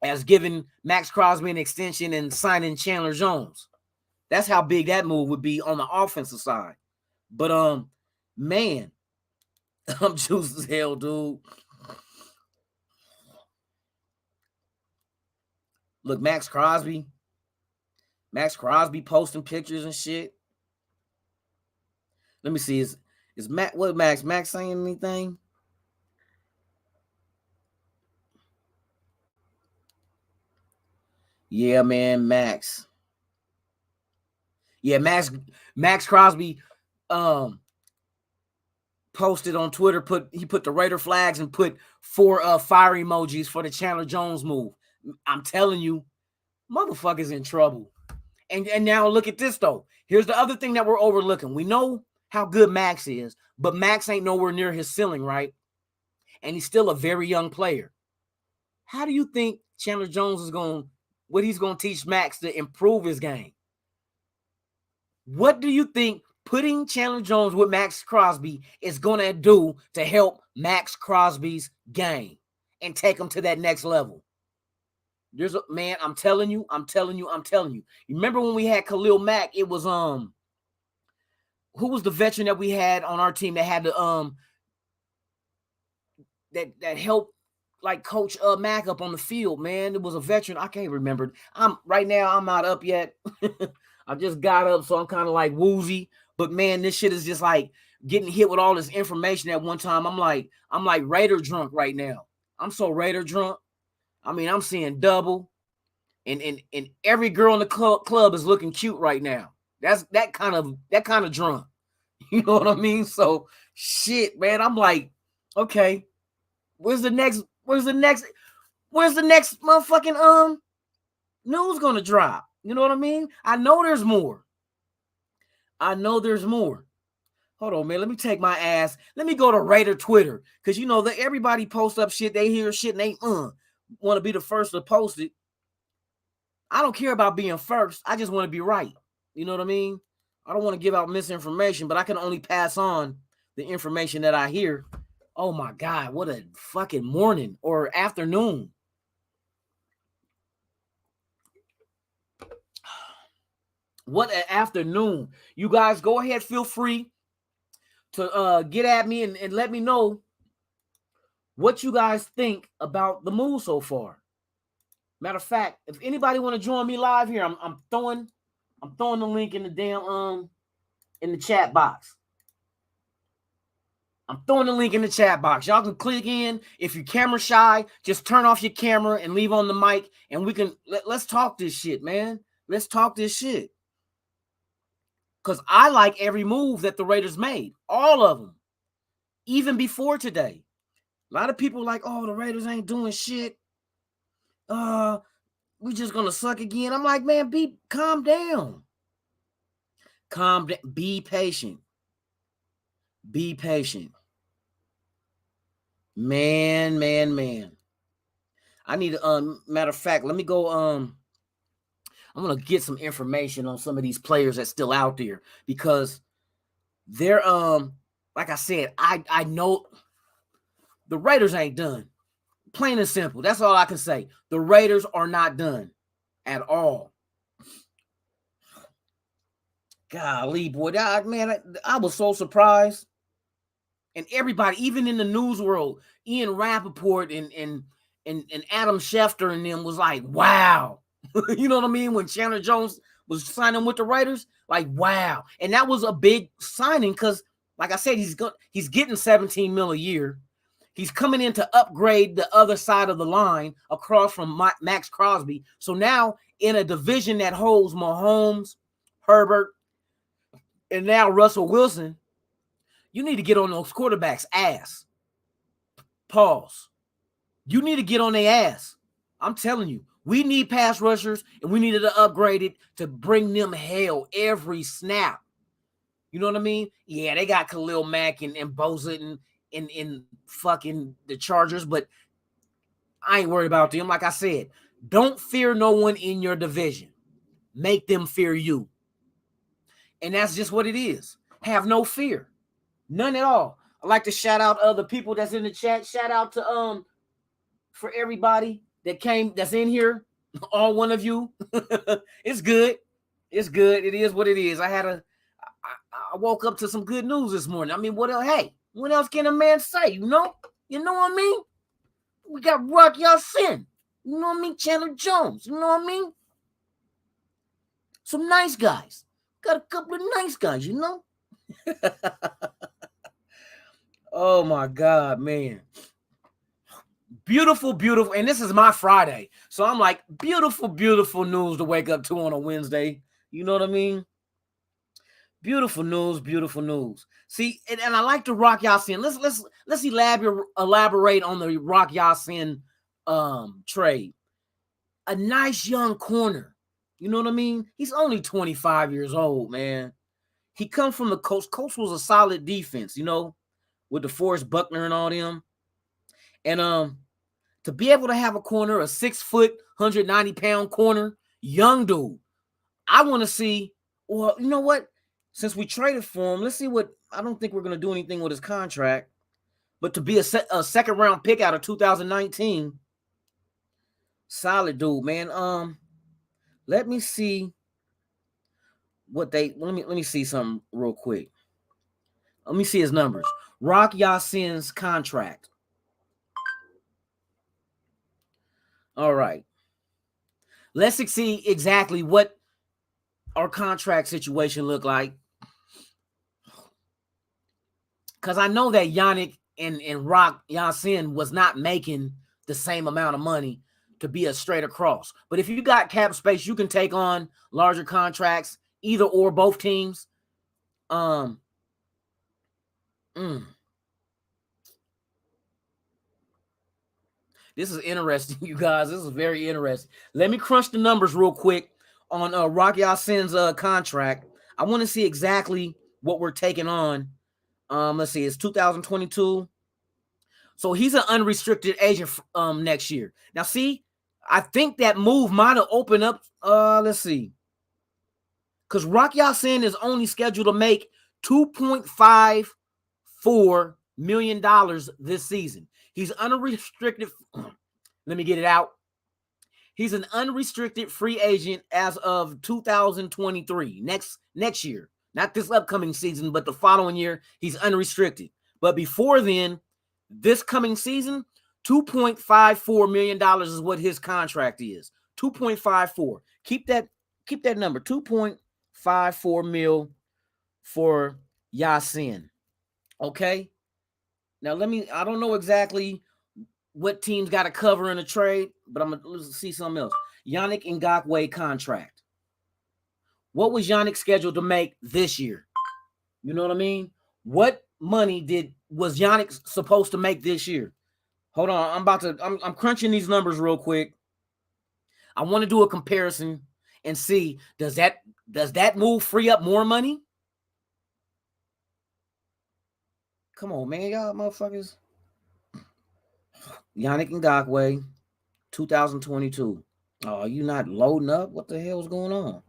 as giving Max Crosby an extension and signing Chandler Jones. That's how big that move would be on the offensive side. But man, I'm juiced as hell, dude. Look, Max Crosby posting pictures and shit. Let me see. Is Max saying anything? Yeah, man, Max. Yeah, Max Crosby posted on Twitter, he put the Raider flags and put 4 fire emojis for the Chandler Jones move. I'm telling you, motherfuckers in trouble. And now look at this though. Here's the other thing that we're overlooking. We know how good Max is, but Max ain't nowhere near his ceiling, right? And he's still a very young player. How do you think Chandler Jones is what he's going to teach Max to improve his game? What do you think putting Chandler Jones with Max Crosby is going to do to help Max Crosby's game and take him to that next level? Man, I'm telling you. You remember when we had Khalil Mack? It was who was the veteran that we had on our team that had the that helped like coach Mack up on the field, man? It was a veteran. I can't remember. I'm not up yet. I just got up, so I'm kind of like woozy. But man, this shit is just like getting hit with all this information at one time. I'm like Raider drunk right now. I'm so Raider drunk. I mean, I'm seeing double, and every girl in the club is looking cute right now. That's that kind of drunk. You know what I mean? So shit, man. I'm like, okay, where's the next motherfucking news gonna drop? You know what I mean? I know there's more. Hold on, man. Let me take my ass. Let me go to Raider Twitter. Because you know that everybody posts up shit. They hear shit and they want to be the first to post it. I don't care about being first. I just want to be right. You know what I mean? I don't want to give out misinformation, but I can only pass on the information that I hear. Oh my God, what a fucking morning or afternoon. What an afternoon. You guys go ahead, feel free to get at me and let me know what you guys think about the move so far. Matter of fact, if anybody want to join me live here, I'm throwing the link in the damn in the chat box. I'm throwing the link in the chat box. Y'all can click in. If you're camera shy, just turn off your camera and leave on the mic, and we can let's talk this shit, man. Let's talk this shit. Because I like every move that the Raiders made, all of them, even before today. A lot of people like, oh, the Raiders ain't doing shit. We just gonna suck again. I'm like, man, calm down. Calm down. Be patient. Be patient. Man. I need matter of fact, let me go I'm gonna get some information on some of these players that's still out there, because they're like I said, I know the Raiders ain't done. Plain and simple. That's all I can say. The Raiders are not done at all. Golly, boy, I was so surprised. And everybody, even in the news world, Ian Rappaport and Adam Schefter and them was like, wow. You know what I mean? When Chandler Jones was signing with the Raiders, like, wow. And that was a big signing because, like I said, he's getting $17 million a year. He's coming in to upgrade the other side of the line across from Max Crosby. So now in a division that holds Mahomes, Herbert, and now Russell Wilson, you need to get on those quarterbacks' ass. Pause. You need to get on their ass. I'm telling you, we need pass rushers, and we needed to upgrade it to bring them hell every snap. You know what I mean? Yeah, they got Khalil Mack and Bosa in fucking the Chargers, but I ain't worried about them. Like I said, don't fear no one in your division. Make them fear you. And that's just what it is. Have no fear. None at all. I'd like to shout out other people that's in the chat. Shout out to for everybody that's in here. All one of you. It's good. It's good. It is what it is. I woke up to some good news this morning. I mean, what else? Hey, what else can a man say? You know what I mean? We got Rock Ya-Sin. You know what I mean? Chandler Jones. You know what I mean? Some nice guys. Got a couple of nice guys, you know? Oh my God, man. Beautiful. And this is my Friday. So I'm like, beautiful news to wake up to on a Wednesday. You know what I mean? Beautiful news. See, and I like the Rock Ya-Sin. Let's elaborate on the Rock Ya-Sin trade. A nice young corner. You know what I mean? He's only 25 years old, man. He comes from the Colts. Colts was a solid defense, you know, with DeForest Buckner and all them. And to be able to have a corner, a 6 foot, 190-pound corner, young dude, I want to see. Well, you know what? Since we traded for him, let's see what. I don't think we're going to do anything with his contract, but to be a second round pick out of 2019, solid dude, man. Let me see what they. Let me see something real quick. Let me see his numbers. Rock Ya-Sin's contract. All right. Let's see exactly what our contract situation look like. Because I know that Yannick and Rock Ya-Sin was not making the same amount of money to be a straight across. But if you got cap space, you can take on larger contracts, either or both teams. This is interesting, you guys. This is very interesting. Let me crunch the numbers real quick on Rock Ya-Sin's contract. I want to see exactly what we're taking on. Let's see, it's 2022. So he's an unrestricted agent next year. Now, see, I think that move might have opened up. Let's see. Because Rock Ya-Sin is only scheduled to make $2.54 million this season. He's unrestricted. Let me get it out. He's an unrestricted free agent as of 2023. Next year. Not this upcoming season, but the following year, he's unrestricted. But before then, this coming season, $2.54 million is what his contract is. 2.54. Keep that number. 2.54 mil for Ya-Sin. Okay. Now I don't know exactly what teams got to cover in a trade, but I'm gonna see something else. Yannick Ngakoue contract. What was Yannick scheduled to make this year? You know what I mean? What money was Yannick supposed to make this year? Hold on, I'm crunching these numbers real quick. I want to do a comparison and see, does that move free up more money? Come on, man, y'all motherfuckers. Yannick Ngakoue, 2022. Oh, you not loading up? What the hell is going on?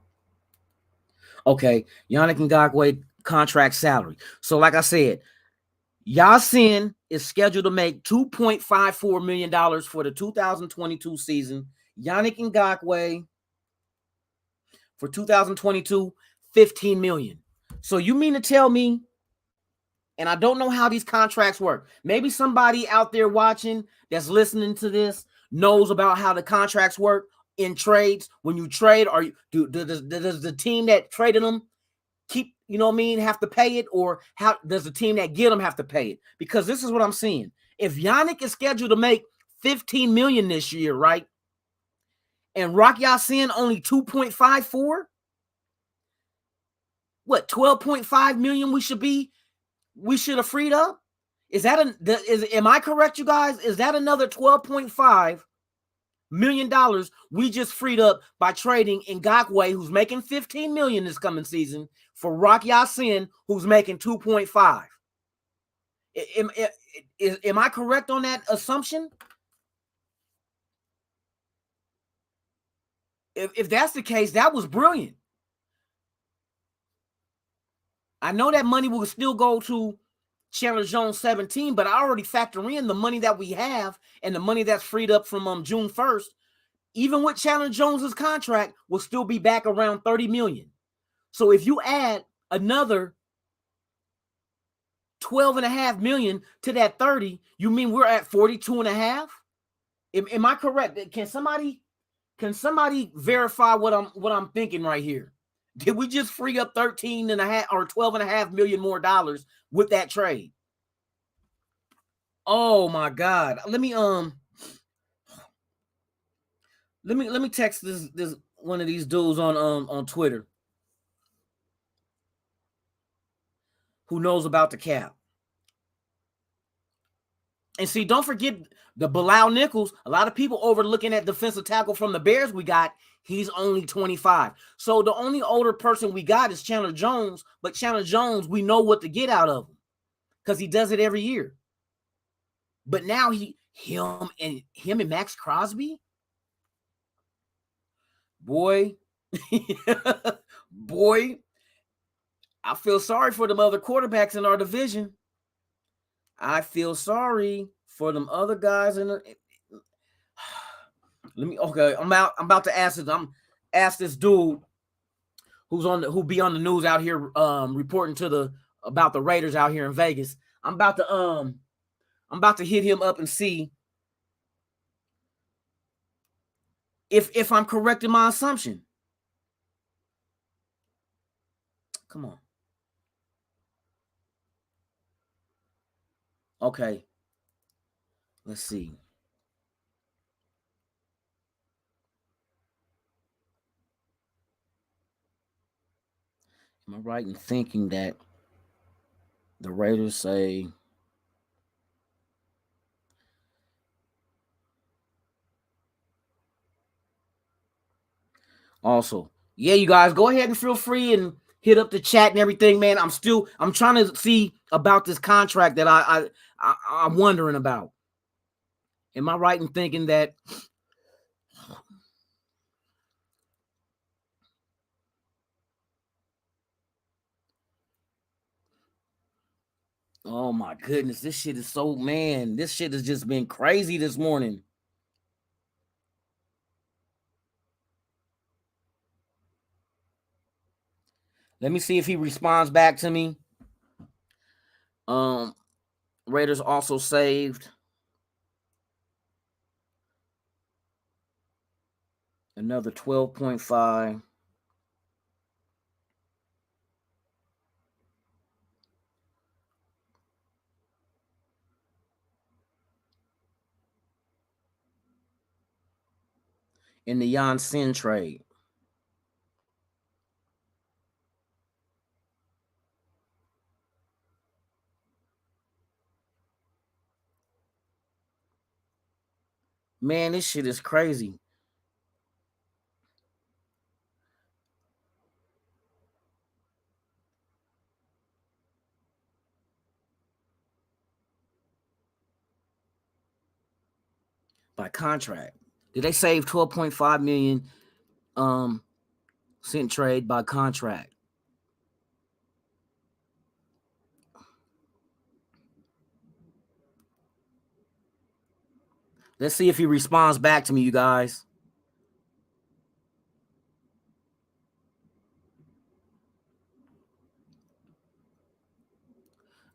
Okay, Yannick Ngakoue contract salary. So like I said, Ya-Sin is scheduled to make $2.54 million for the 2022 season. Yannick Ngakoue for 2022, $15 million. So you mean to tell me, and I don't know how these contracts work. Maybe somebody out there watching that's listening to this knows about how the contracts work in trades. When you trade, does the team that traded them keep, have to pay it, or how does the team that get them have to pay it? Because this is what I'm seeing. If Yannick is scheduled to make $15 million this year, right? And Rock Ya-Sin only 2.54, what, 12.5 million we should have freed up? Am I correct, you guys? Is that another $12.5 million we just freed up by trading Ngakoue, who's making $15 million this coming season, for Rock Ya-Sin, who's making 2.5? Am I correct on that assumption? If that's the case, that was brilliant. I know that money will still go to Chandler Jones 17, but I already factor in the money that we have and the money that's freed up from June 1st. Even with Chandler Jones's contract, will still be back around $30 million. So if you add another $12.5 million to that 30, you mean we're at 42.5? Am I correct? Can somebody verify what I'm thinking right here? Did we just free up 13.5 or 12.5 million more dollars with that trade? Oh my God. Let me text this one of these dudes on Twitter who knows about the cap. And see, don't forget the Bilal Nichols. A lot of people overlooking that defensive tackle from the Bears we got. He's only 25. So the only older person we got is Chandler Jones. But Chandler Jones, we know what to get out of him because he does it every year. But now him and Max Crosby, boy, I feel sorry for them other quarterbacks in our division. I feel sorry for them other guys in the. I'm about to ask this dude who be on the news out here reporting about the Raiders out here in Vegas. I'm about to hit him up and see if I'm correct in my assumption. Come on. Okay. Let's see. Am I right in thinking that the Raiders say also? Yeah, you guys go ahead and feel free and hit up the chat and everything, man. I'm trying to see about this contract that I'm wondering about. Am I right in thinking that Oh my goodness, this shit is so, man, this shit has just been crazy this morning. Let me see if he responds back to me. Raiders also saved another 12.5. in the Jan Sin trade. Man, this shit is crazy. By contract. Did they save 12.5 million cent trade by contract? Let's see if he responds back to me, you guys.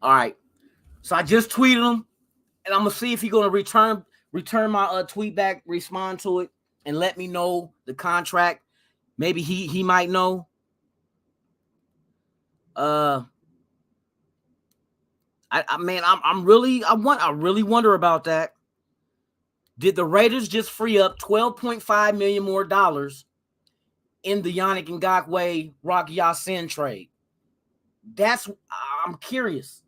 All right. So I just tweeted him, and I'm gonna see if he's gonna return my tweet back, respond to it, and let me know the contract. Maybe he might know. I really wonder about that. Did the Raiders just free up $12.5 million more in the Yannick Ngakoue Rock Ya-Sin trade? I'm curious.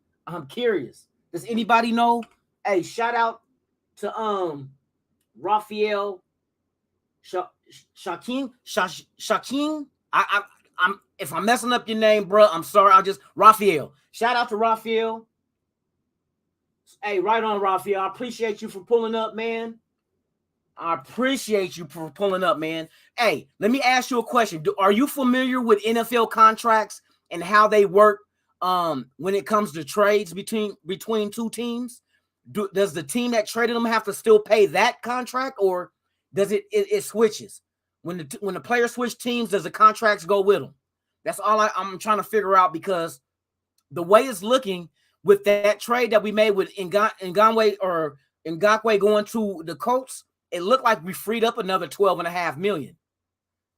Does anybody know? Hey, shout out to Raphael Shaquin. I'm if I'm messing up your name, bro, I'm sorry. Raphael. Shout out to Raphael. Hey, right on, Raphael. I appreciate you for pulling up, man. Hey, let me ask you a question. Are you familiar with NFL contracts and how they work when it comes to trades between two teams? Does the team that traded them have to still pay that contract, or does it switches? When the players switch teams, does the contracts go with them? That's all I'm trying to figure out, because the way it's looking with that trade that we made with Ngakoue going to the Colts, it looked like we freed up another $12.5 million.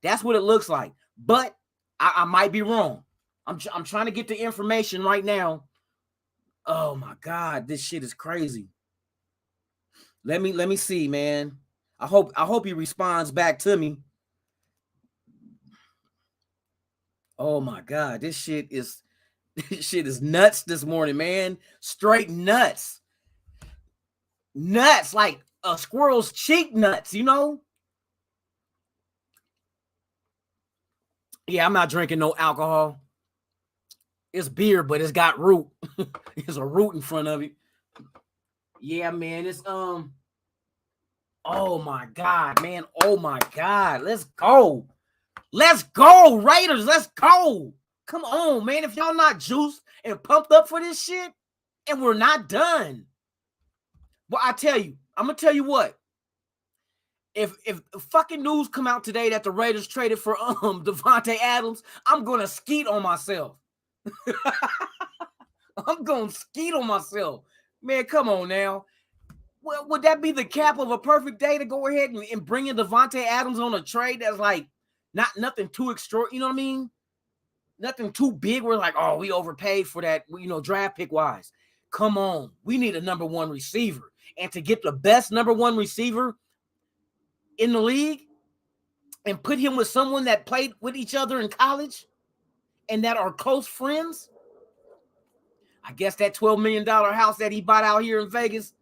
That's what it looks like. But I might be wrong. I'm trying to get the information right now. Oh my God, this shit is crazy. Let me see, man. I hope he responds back to me. Oh my God, this shit is nuts this morning, man. Straight nuts. Nuts, like a squirrel's cheek nuts, you know? Yeah, I'm not drinking no alcohol. It's beer, but it's got root. There's a root in front of it. Yeah, man. It's oh my God, man. Oh my God. Let's go. Raiders. Let's go. Come on, man. If y'all not juiced and pumped up for this shit, and we're not done. Well, I'm gonna tell you what. If fucking news come out today that the Raiders traded for Davante Adams, I'm gonna skeet on myself. I'm gonna skeet on myself. Man, come on now. Well, would that be the cap of a perfect day to go ahead and bring in Davante Adams on a trade that's like nothing too extraordinary, you know what I mean? Nothing too big. We're like, oh, we overpaid for that, draft pick wise. Come on. We need a number one receiver. And to get the best number one receiver in the league and put him with someone that played with each other in college and that are close friends, I guess that $12 million house that he bought out here in Vegas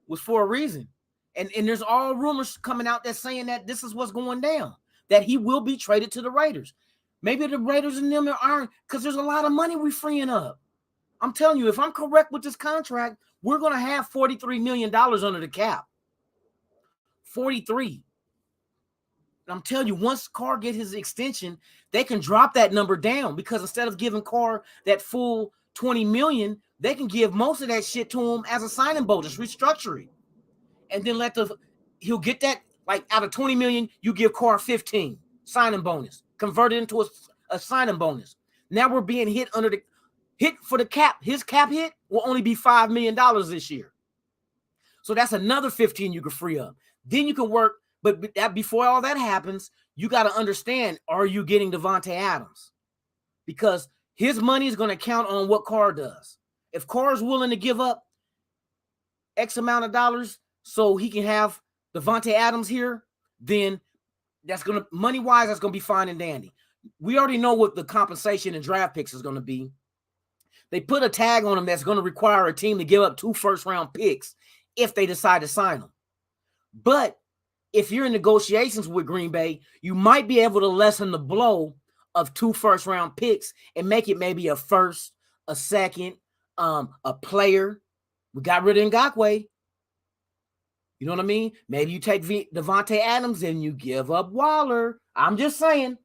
was for a reason. And there's all rumors coming out that's saying that this is what's going down, that he will be traded to the Raiders. Maybe the Raiders and them aren't, because there's a lot of money we're freeing up. I'm telling you, if I'm correct with this contract, we're going to have $43 million under the cap. 43. And I'm telling you, once Carr get his extension, they can drop that number down, because instead of giving Carr that full $20 million, they can give most of that shit to him as a signing bonus, restructure it, and then he'll get that, like out of 20 million, you give Carr 15 signing bonus, convert it into a signing bonus. Now we're being hit for the cap. His cap hit will only be $5 million this year. So that's another 15 you can free up. Then you can work, but before all that happens, you got to understand, are you getting Davante Adams? Because his money is going to count on what Carr does. If Carr is willing to give up X amount of dollars so he can have Davante Adams here, then that's going to, money-wise, that's going to be fine and dandy. We already know what the compensation and draft picks is going to be. They put a tag on him that's going to require a team to give up 2 first-round picks if they decide to sign him. But if you're in negotiations with Green Bay, you might be able to lessen the blow of 2 first-round picks and make it maybe a first, a second, a player. We got rid of Ngakoue. You know what I mean? Maybe you take Davante Adams and you give up Waller. I'm just saying.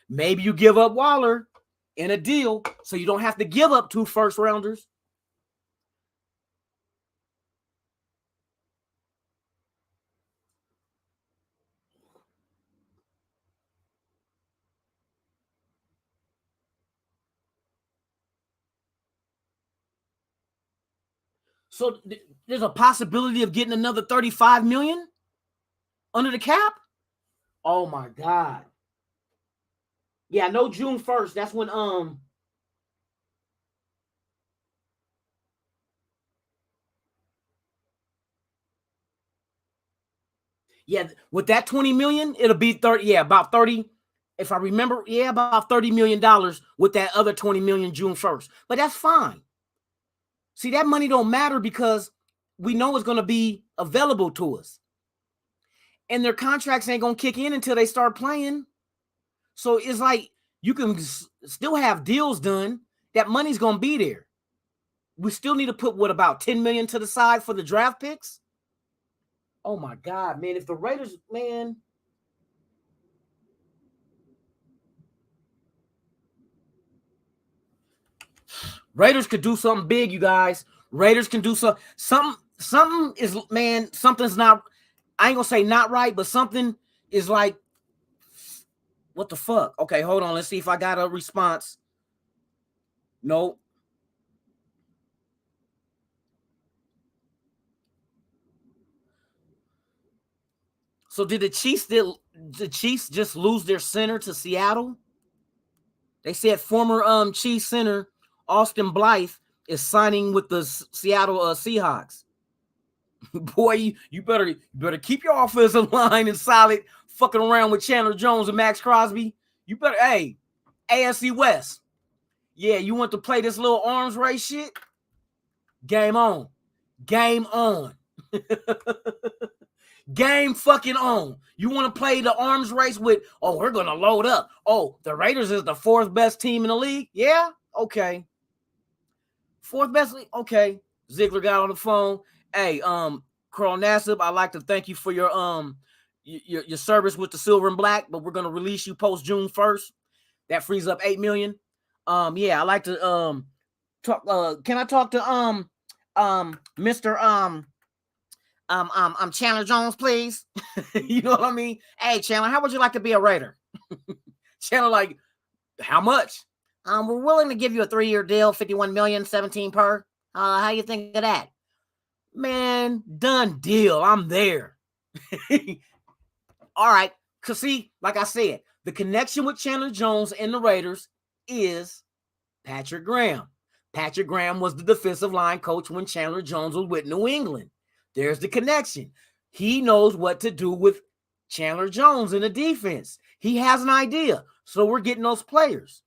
Maybe you give up Waller in a deal so you don't have to give up 2 first-rounders. So there's a possibility of getting another $35 million under the cap? Oh my God. Yeah, no, June 1st. That's when yeah, with that 20 million, it'll be 30, yeah, about 30. If I remember, yeah, about $30 million with that other 20 million June 1st. But that's fine. See, that money don't matter because we know it's going to be available to us. And their contracts ain't going to kick in until they start playing. So it's like you can still have deals done. That money's going to be there. We still need to put, what, about 10 million to the side for the draft picks? Oh, my God, man. If the Raiders, man. Raiders could do something big, you guys. Raiders can do something is, man, something's not, I ain't gonna say not right, but something is like, what the fuck? Okay, hold on. Let's see if I got a response. Nope. So did the Chiefs just lose their center to Seattle? They said former Chiefs center Austin Blythe is signing with the Seattle Seahawks. Boy, you better keep your offensive line in solid, fucking around with Chandler Jones and Max Crosby. You better, hey, AFC West. Yeah, you want to play this little arms race shit? Game on. Game on. Game fucking on. You want to play the arms race with, oh, we're going to load up. Oh, the Raiders is the 4th best team in the league? Yeah? Okay. 4th best league? Okay. Ziegler got on the phone. Hey, Carl Nassib, I'd like to thank you for your service with the silver and black, but we're going to release you post June 1st. That frees up $8 million. Yeah, I'd like to talk. Can I talk to Mr. Chandler Jones, please? You know what I mean? Hey, Chandler, how would you like to be a Raider? Chandler, like, how much? We're willing to give you a 3-year deal, $51 million, 17 per. How you think of that? Man, done deal. I'm there. All right. Because see, like I said, the connection with Chandler Jones and the Raiders is Patrick Graham. Patrick Graham was the defensive line coach when Chandler Jones was with New England. There's the connection. He knows what to do with Chandler Jones in the defense. He has an idea. So we're getting those players.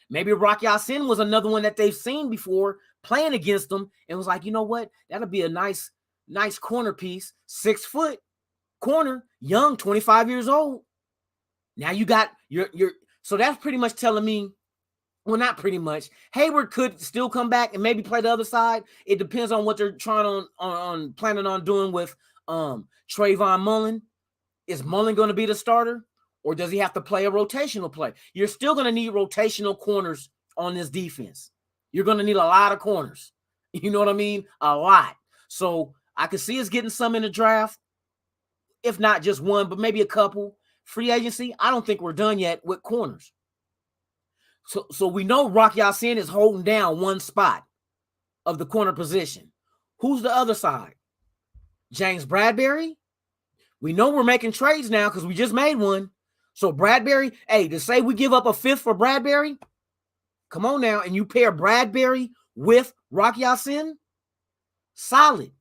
Maybe Rock Ya-Sin was another one that they've seen before playing against them and was like, you know what? That'll be a nice corner piece. 6 foot corner, young, 25 years old. Now you got your so that's pretty much telling me, well, not pretty much. Hayward could still come back and maybe play the other side. It depends on what they're trying on planning on doing with Trayvon Mullen. Is Mullen going to be the starter? Or does he have to play a rotational play? You're still going to need rotational corners on this defense. You're going to need a lot of corners. You know what I mean? A lot. So I could see us getting some in the draft. If not just one, but maybe a couple. Free agency, I don't think we're done yet with corners. So we know Rock Ya-Sin is holding down one spot of the corner position. Who's the other side? James Bradberry? We know we're making trades now because we just made one. So Bradberry, hey, to say we give up a fifth for Bradberry, come on now, and you pair Bradberry with Rock Ya-Sin, solid.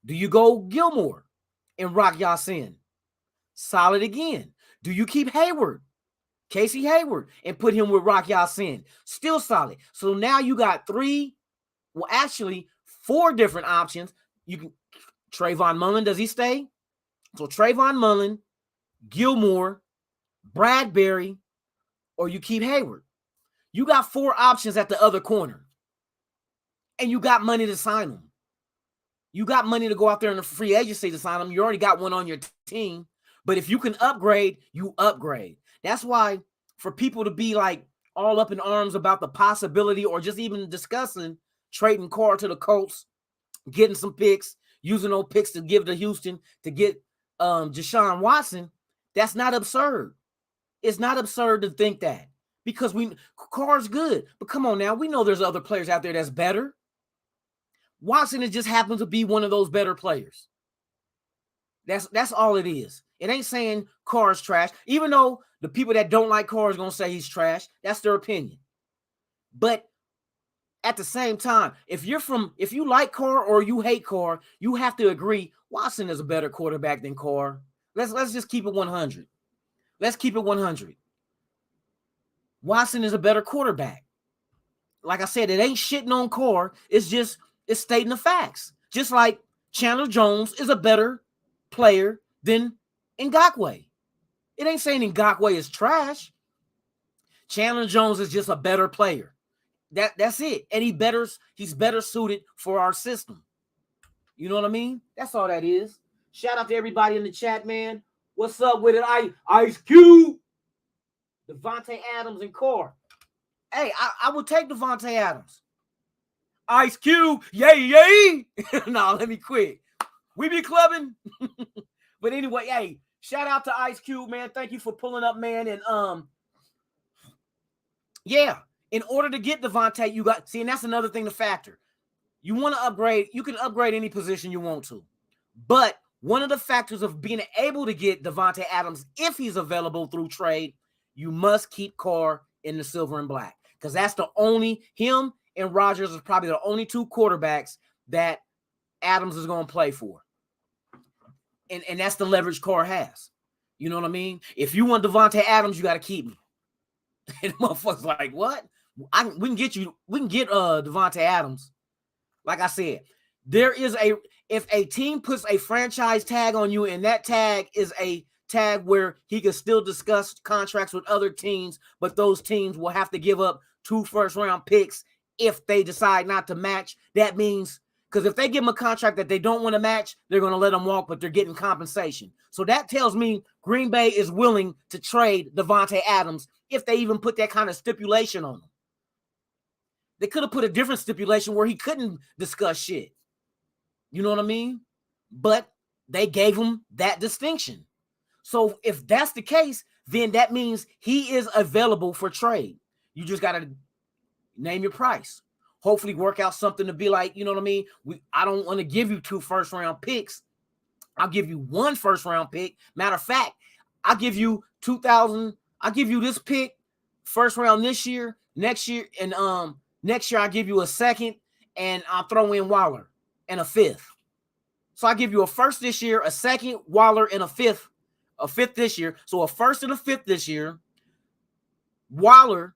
Do you go Gilmore and Rock Ya-Sin? Solid again. Do you keep Hayward, Casey Hayward, and put him with Rock Ya-Sin? Still solid. So now you got four different options. You can Trayvon Mullen, does he stay? So Trayvon Mullen, Gilmore, Bradberry, or you keep Hayward. You got four options at the other corner. And you got money to sign them. You got money to go out there in the free agency to sign them. You already got one on your team. But if you can upgrade, you upgrade. That's why for people to be like all up in arms about the possibility or just even discussing trading Carr to the Colts, getting some picks, using those picks to give to Houston to get Deshaun Watson, that's not absurd. It's not absurd to think that because Carr's good. But come on now, we know there's other players out there that's better. Watson just happens to be one of those better players. That's all it is. It ain't saying Carr's trash, even though the people that don't like Carr is going to say he's trash. That's their opinion. But at the same time, if you like Carr or you hate Carr, you have to agree Watson is a better quarterback than Carr. Let's just keep it 100. Let's keep it 100. Watson is a better quarterback. Like I said, it ain't shitting on Carr. It's stating the facts. Just like Chandler Jones is a better player than Ngakoue. It ain't saying Ngakoue is trash. Chandler Jones is just a better player. That's it. And he's better suited for our system. You know what I mean? That's all that is. Shout out to everybody in the chat, man. What's up with it? Ice Cube, Devontae Adams, and Carr. Hey, I would take Devontae Adams. Ice Cube, yay. No, let me quit. We be clubbing. But anyway, hey, shout out to Ice Cube, man. Thank you for pulling up, man. And yeah, in order to get Devontae, and that's another thing to factor. You want to upgrade, you can upgrade any position you want to. But one of the factors of being able to get Devontae Adams, if he's available through trade, you must keep Carr in the silver and black. Because that's him and Rodgers is probably the only two quarterbacks that Adams is going to play for. And that's the leverage Carr has. You know what I mean? If you want Devontae Adams, you got to keep me. And the motherfucker's like, what? We can get Devontae Adams. Like I said, if a team puts a franchise tag on you and that tag is a tag where he can still discuss contracts with other teams, but those teams will have to give up 2 first-round picks if they decide not to match. That means, because if they give him a contract that they don't want to match, they're going to let him walk, but they're getting compensation. So that tells me Green Bay is willing to trade Devontae Adams if they even put that kind of stipulation on him. They could have put a different stipulation where he couldn't discuss shit. You know what I mean? But they gave him that distinction. So if that's the case, then that means he is available for trade. You just got to name your price. Hopefully work out something to be like, you know what I mean? I don't want to give you 2 first-round picks. I'll give you 1 first-round pick. Matter of fact, I'll give you 2,000. I'll give you this pick, first round this year, next year, and next year I'll give you a second, and I'll throw in Waller and a 5th. So I give you a first this year, a second, Waller, and a 5th this year. So a first and a 5th this year, Waller,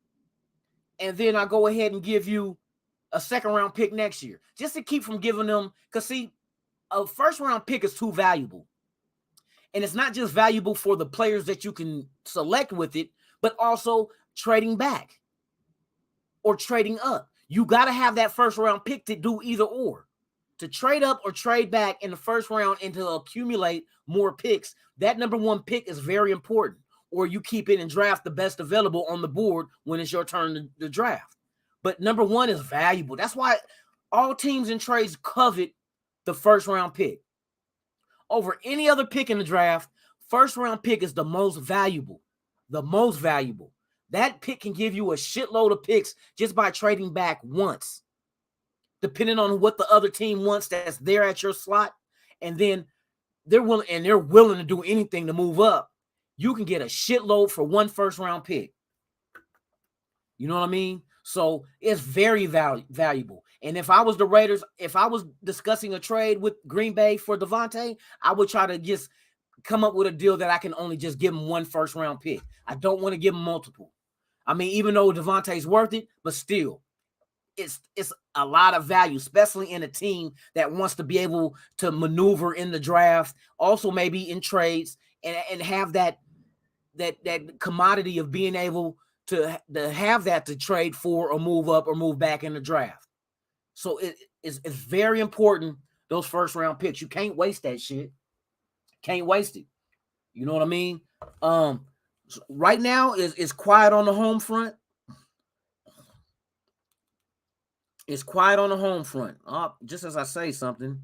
and then I go ahead and give you a second-round pick next year, just to keep from giving them, because see, a first-round pick is too valuable. And it's not just valuable for the players that you can select with it, but also trading back or trading up. You got to have that first-round pick to do either or. To trade up or trade back in the first round and to accumulate more picks, that number 1 pick is very important. Or you keep it and draft the best available on the board when it's your turn to draft. But number one is valuable. That's why all teams in trades covet the first round pick. Over any other pick in the draft, first round pick is the most valuable. The most valuable. That pick can give you a shitload of picks just by trading back once, depending on what the other team wants that's there at your slot. And then they're willing to do anything to move up. You can get a shitload for one first round pick. You know what I mean? So it's very valuable. And if I was the Raiders, if I was discussing a trade with Green Bay for Devontae, I would try to just come up with a deal that I can only just give him one first round pick. I don't want to give him multiple. I mean, even though Devontae's worth it, but still, it's a lot of value, especially in a team that wants to be able to maneuver in the draft, also maybe in trades, and have that commodity of being able to have that to trade for or move up or move back in the draft. So it's very important, those first round picks. You can't waste that shit. Can't waste it. You know what I mean? Right now is quiet on the home front. It's quiet on the home front. Just as I say something.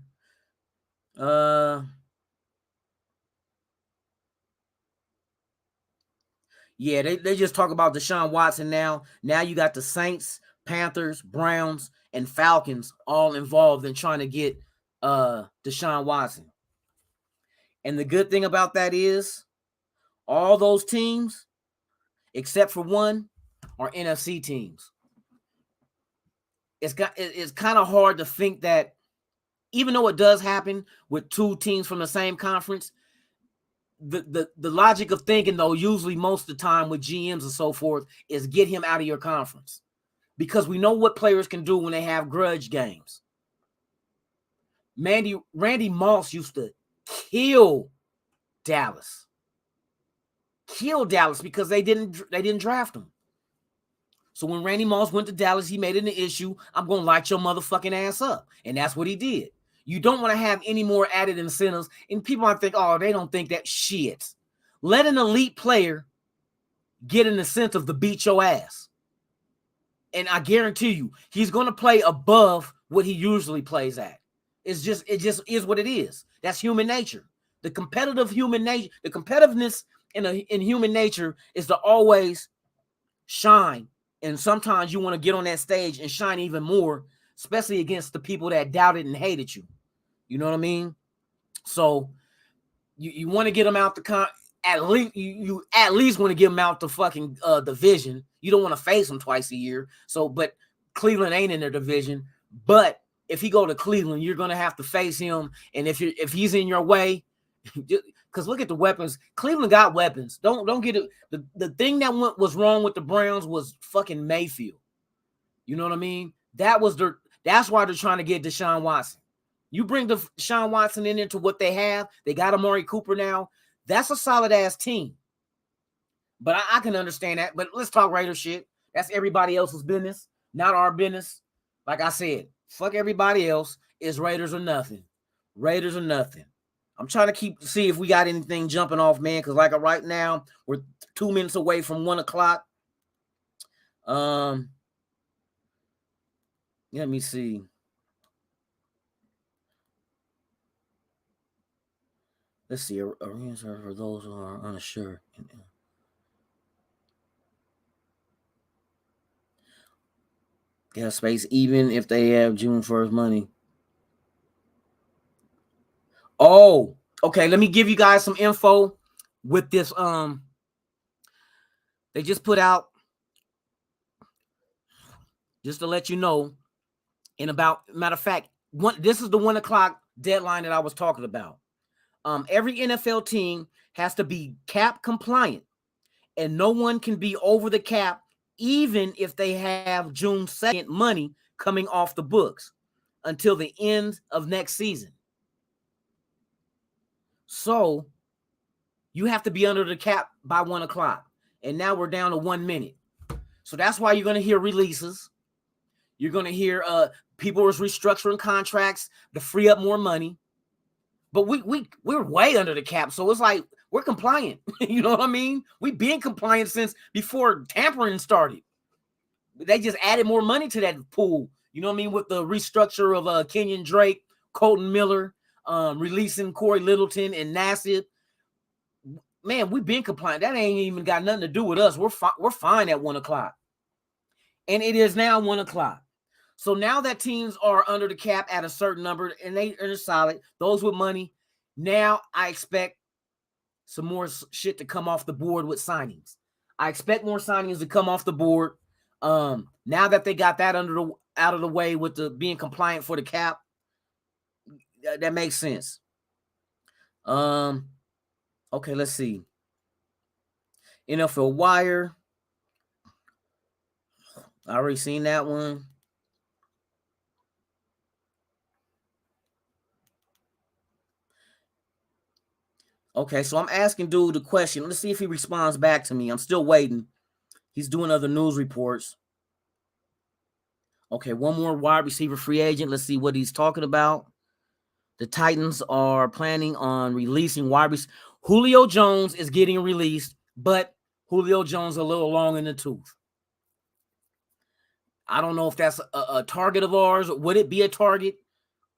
Yeah, they just talk about Deshaun Watson now. Now you got the Saints, Panthers, Browns, and Falcons all involved in trying to get Deshaun Watson. And the good thing about that is all those teams, except for one, are NFC teams. It's kind of hard to think that, even though it does happen with two teams from the same conference, the logic of thinking, though, usually most of the time with GMs and so forth, is get him out of your conference. Because we know what players can do when they have grudge games. Randy Moss used to kill Dallas. Kill Dallas because they didn't draft him. So when Randy Moss went to Dallas, he made it an issue. I'm going to light your motherfucking ass up. And that's what he did. You don't want to have any more added incentives. And people might think, oh, they don't think that shit. Let an elite player get an incentive to beat your ass. And I guarantee you, he's going to play above what he usually plays at. It just is what it is. That's human nature. The competitive human nature, the competitiveness in human nature is to always shine. And sometimes you want to get on that stage and shine even more, especially against the people that doubted and hated you. You know what I mean? So you want to get them out the at least you at least want to get them out the fucking division. You don't want to face them twice a year. So, but Cleveland ain't in their division. But if he go to Cleveland, you're gonna have to face him. And if he's in your way, because look at the weapons. Cleveland got weapons. Don't get it. The thing that was wrong with the Browns was fucking Mayfield. You know what I mean? That's why they're trying to get Deshaun Watson. You bring Deshaun Watson into what they have. They got Amari Cooper now. That's a solid ass team. But I can understand that. But let's talk Raider shit. That's everybody else's business, not our business. Like I said, fuck everybody else. It's Raiders or nothing. Raiders or nothing. I'm trying to see if we got anything jumping off, man, because like right now, we're 2 minutes away from 1 o'clock. Let me see. Let's see. Arenas are for those who are unsure. Yeah, space, even if they have June 1st money. Oh, okay. Let me give you guys some info with this. They just put out, just to let you know, matter of fact, this is the 1 o'clock deadline that I was talking about. Every NFL team has to be cap compliant, and no one can be over the cap, even if they have June 2nd money coming off the books until the end of next season. So you have to be under the cap by 1 o'clock. And now we're down to 1 minute. So that's why you're going to hear releases. You're going to hear people is restructuring contracts to free up more money. But we're way under the cap. So it's like we're compliant. You know what I mean? We've been compliant since before tampering started. They just added more money to that pool. You know what I mean? With the restructure of Kenyon Drake, Colton Miller, releasing Corey Littleton and Nassib. Man, we've been compliant. That ain't even got nothing to do with us. We're fine at 1 o'clock. And it is now 1 o'clock. So now that teams are under the cap at a certain number and they're solid, those with money, now I expect some more shit to come off the board with signings. I expect more signings to come off the board. Now that they got that out of the way with the being compliant for the cap, that makes sense. Okay, let's see. NFL Wire. I already seen that one. Okay, so I'm asking dude the question. Let's see if he responds back to me. I'm still waiting. He's doing other news reports. Okay, one more wide receiver free agent. Let's see what he's talking about. The Titans are planning on releasing wide receiver. Julio Jones is getting released, but Julio Jones a little long in the tooth. I don't know if that's a target of ours. Would it be a target?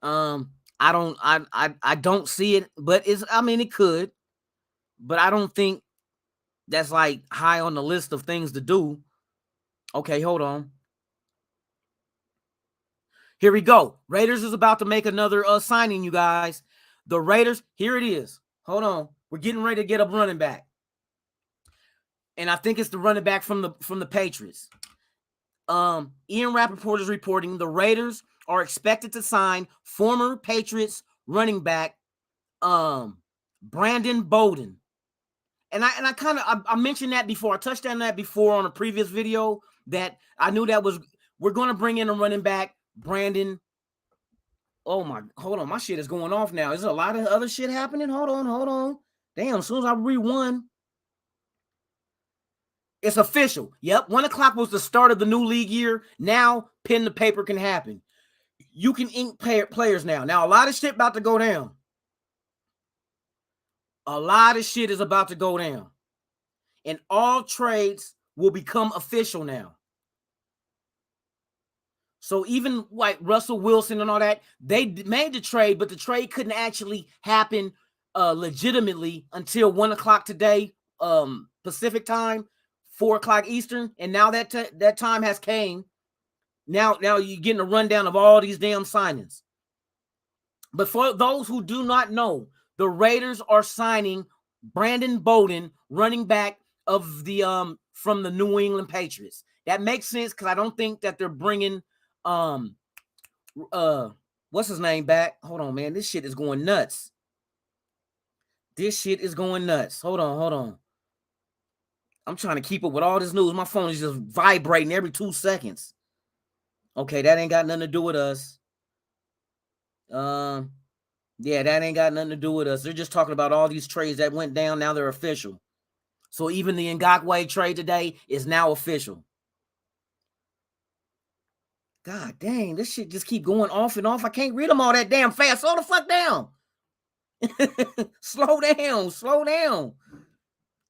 I don't see it, but it could, but I don't think that's like high on the list of things to do. Okay, hold on. Here we go. Raiders is about to make another signing, you guys. The Raiders, here it is. Hold on. We're getting ready to get a running back. And I think it's the running back from the Patriots. Ian Rappaport is reporting the Raiders are expected to sign former Patriots running back Brandon Bolden. And I mentioned that before. I touched on that before on a previous video that I knew that we're going to bring in a running back, Brandon. Oh my, hold on. My shit is going off now. Is there a lot of other shit happening? Hold on. Damn, as soon as I read it's official. Yep, 1 o'clock was the start of the new league year. Now, pen to paper can happen. You can ink players now. Now, a lot of shit about to go down. A lot of shit is about to go down. And all trades will become official now. So even like Russell Wilson and all that, they made the trade, but the trade couldn't actually happen legitimately until 1 o'clock today, Pacific time, 4 o'clock Eastern. And now that time has came. Now you're getting a rundown of all these damn signings. But for those who do not know, the Raiders are signing Brandon Bolden, running back of the from the New England Patriots. That makes sense because I don't think that they're bringing what's his name back. Hold on, man. This shit is going nuts. Hold on. I'm trying to keep up with all this news. My phone is just vibrating every 2 seconds. Okay, that ain't got nothing to do with us. Yeah, that ain't got nothing to do with us. They're just talking about all these trades that went down. Now they're official. So even the Ngakoue trade today is now official. God dang, this shit just keep going off and off. I can't read them all that damn fast. Slow the fuck down. Slow down.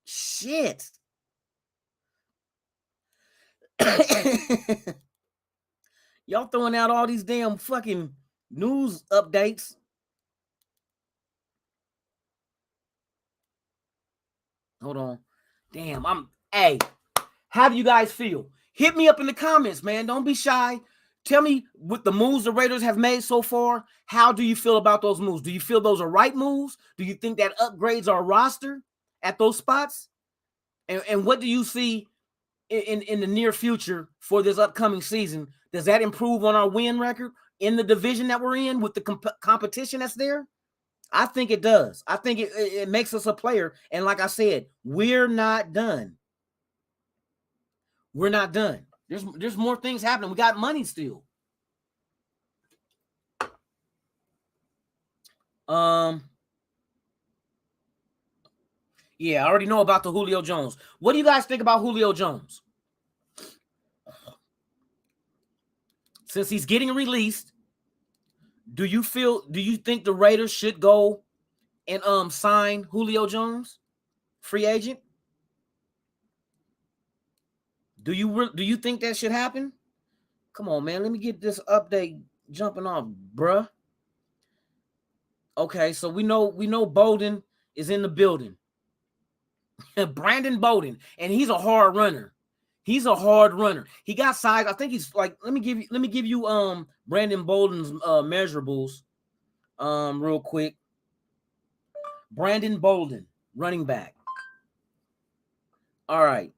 Shit. Y'all throwing out all these damn fucking news updates. Hold on. Damn, hey, how do you guys feel? Hit me up in the comments, man. Don't be shy. Tell me what the moves the Raiders have made so far. How do you feel about those moves? Do you feel those are right moves? Do you think that upgrades our roster at those spots? And what do you see in the near future for this upcoming season? Does that improve on our win record in the division that we're in with the competition that's there? I think it does. I think it makes us a player. And like I said, we're not done. We're not done. There's more things happening. We got money still. Yeah, I already know about the Julio Jones. What do you guys think about Julio Jones? Since he's getting released, do you think the Raiders should go and sign Julio Jones, free agent? Do you think that should happen? Come on, man. Let me get this update jumping off, bruh. Okay, so we know Bolden is in the building. Brandon Bolden, and he's a hard runner. He's a hard runner. He got size. I think he's like, let me give you Brandon Bolden's measurables real quick. Brandon Bolden, running back. All right.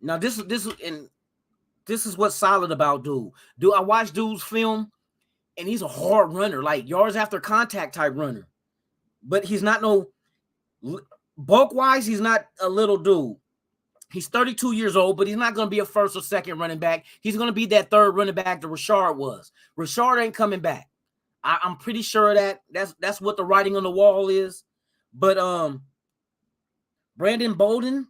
Now this is what's solid about dude. I watch dude's film, and he's a hard runner, like yards after contact type runner. But he's not no bulk wise, he's not a little dude. He's 32 years old, but he's not going to be a first or second running back. He's going to be that third running back that Rashard was. Rashard ain't coming back. I'm pretty sure of that. That's what the writing on the wall is. But Brandon Bolden,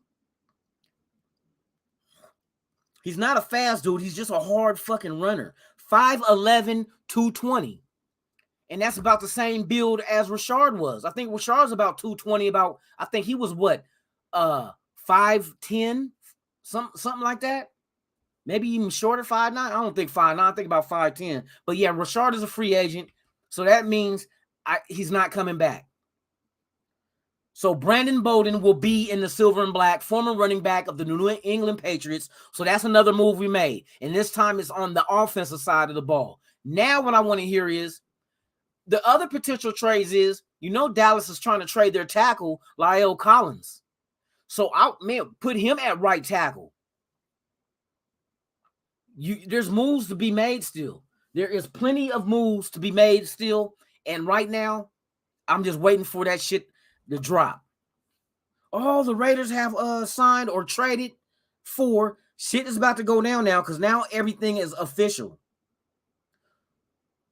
he's not a fast dude. He's just a hard fucking runner. 5'11", 220. And that's about the same build as Rashard was. I think Rashard's about 220. I think he was what? 5'10", something like that. Maybe even shorter, 5'9". I don't think 5'9". I think about 5'10". But yeah, Rashard is a free agent. So that means he's not coming back. So Brandon Bolden will be in the silver and black, former running back of the New England Patriots. So that's another move we made. And this time it's on the offensive side of the ball. Now what I want to hear is the other potential trades is, Dallas is trying to trade their tackle, La'el Collins. So put him at right tackle. There's moves to be made still. There is plenty of moves to be made still. And right now, I'm just waiting for that shit to drop. All the Raiders have signed or traded for. Shit is about to go down now because now everything is official.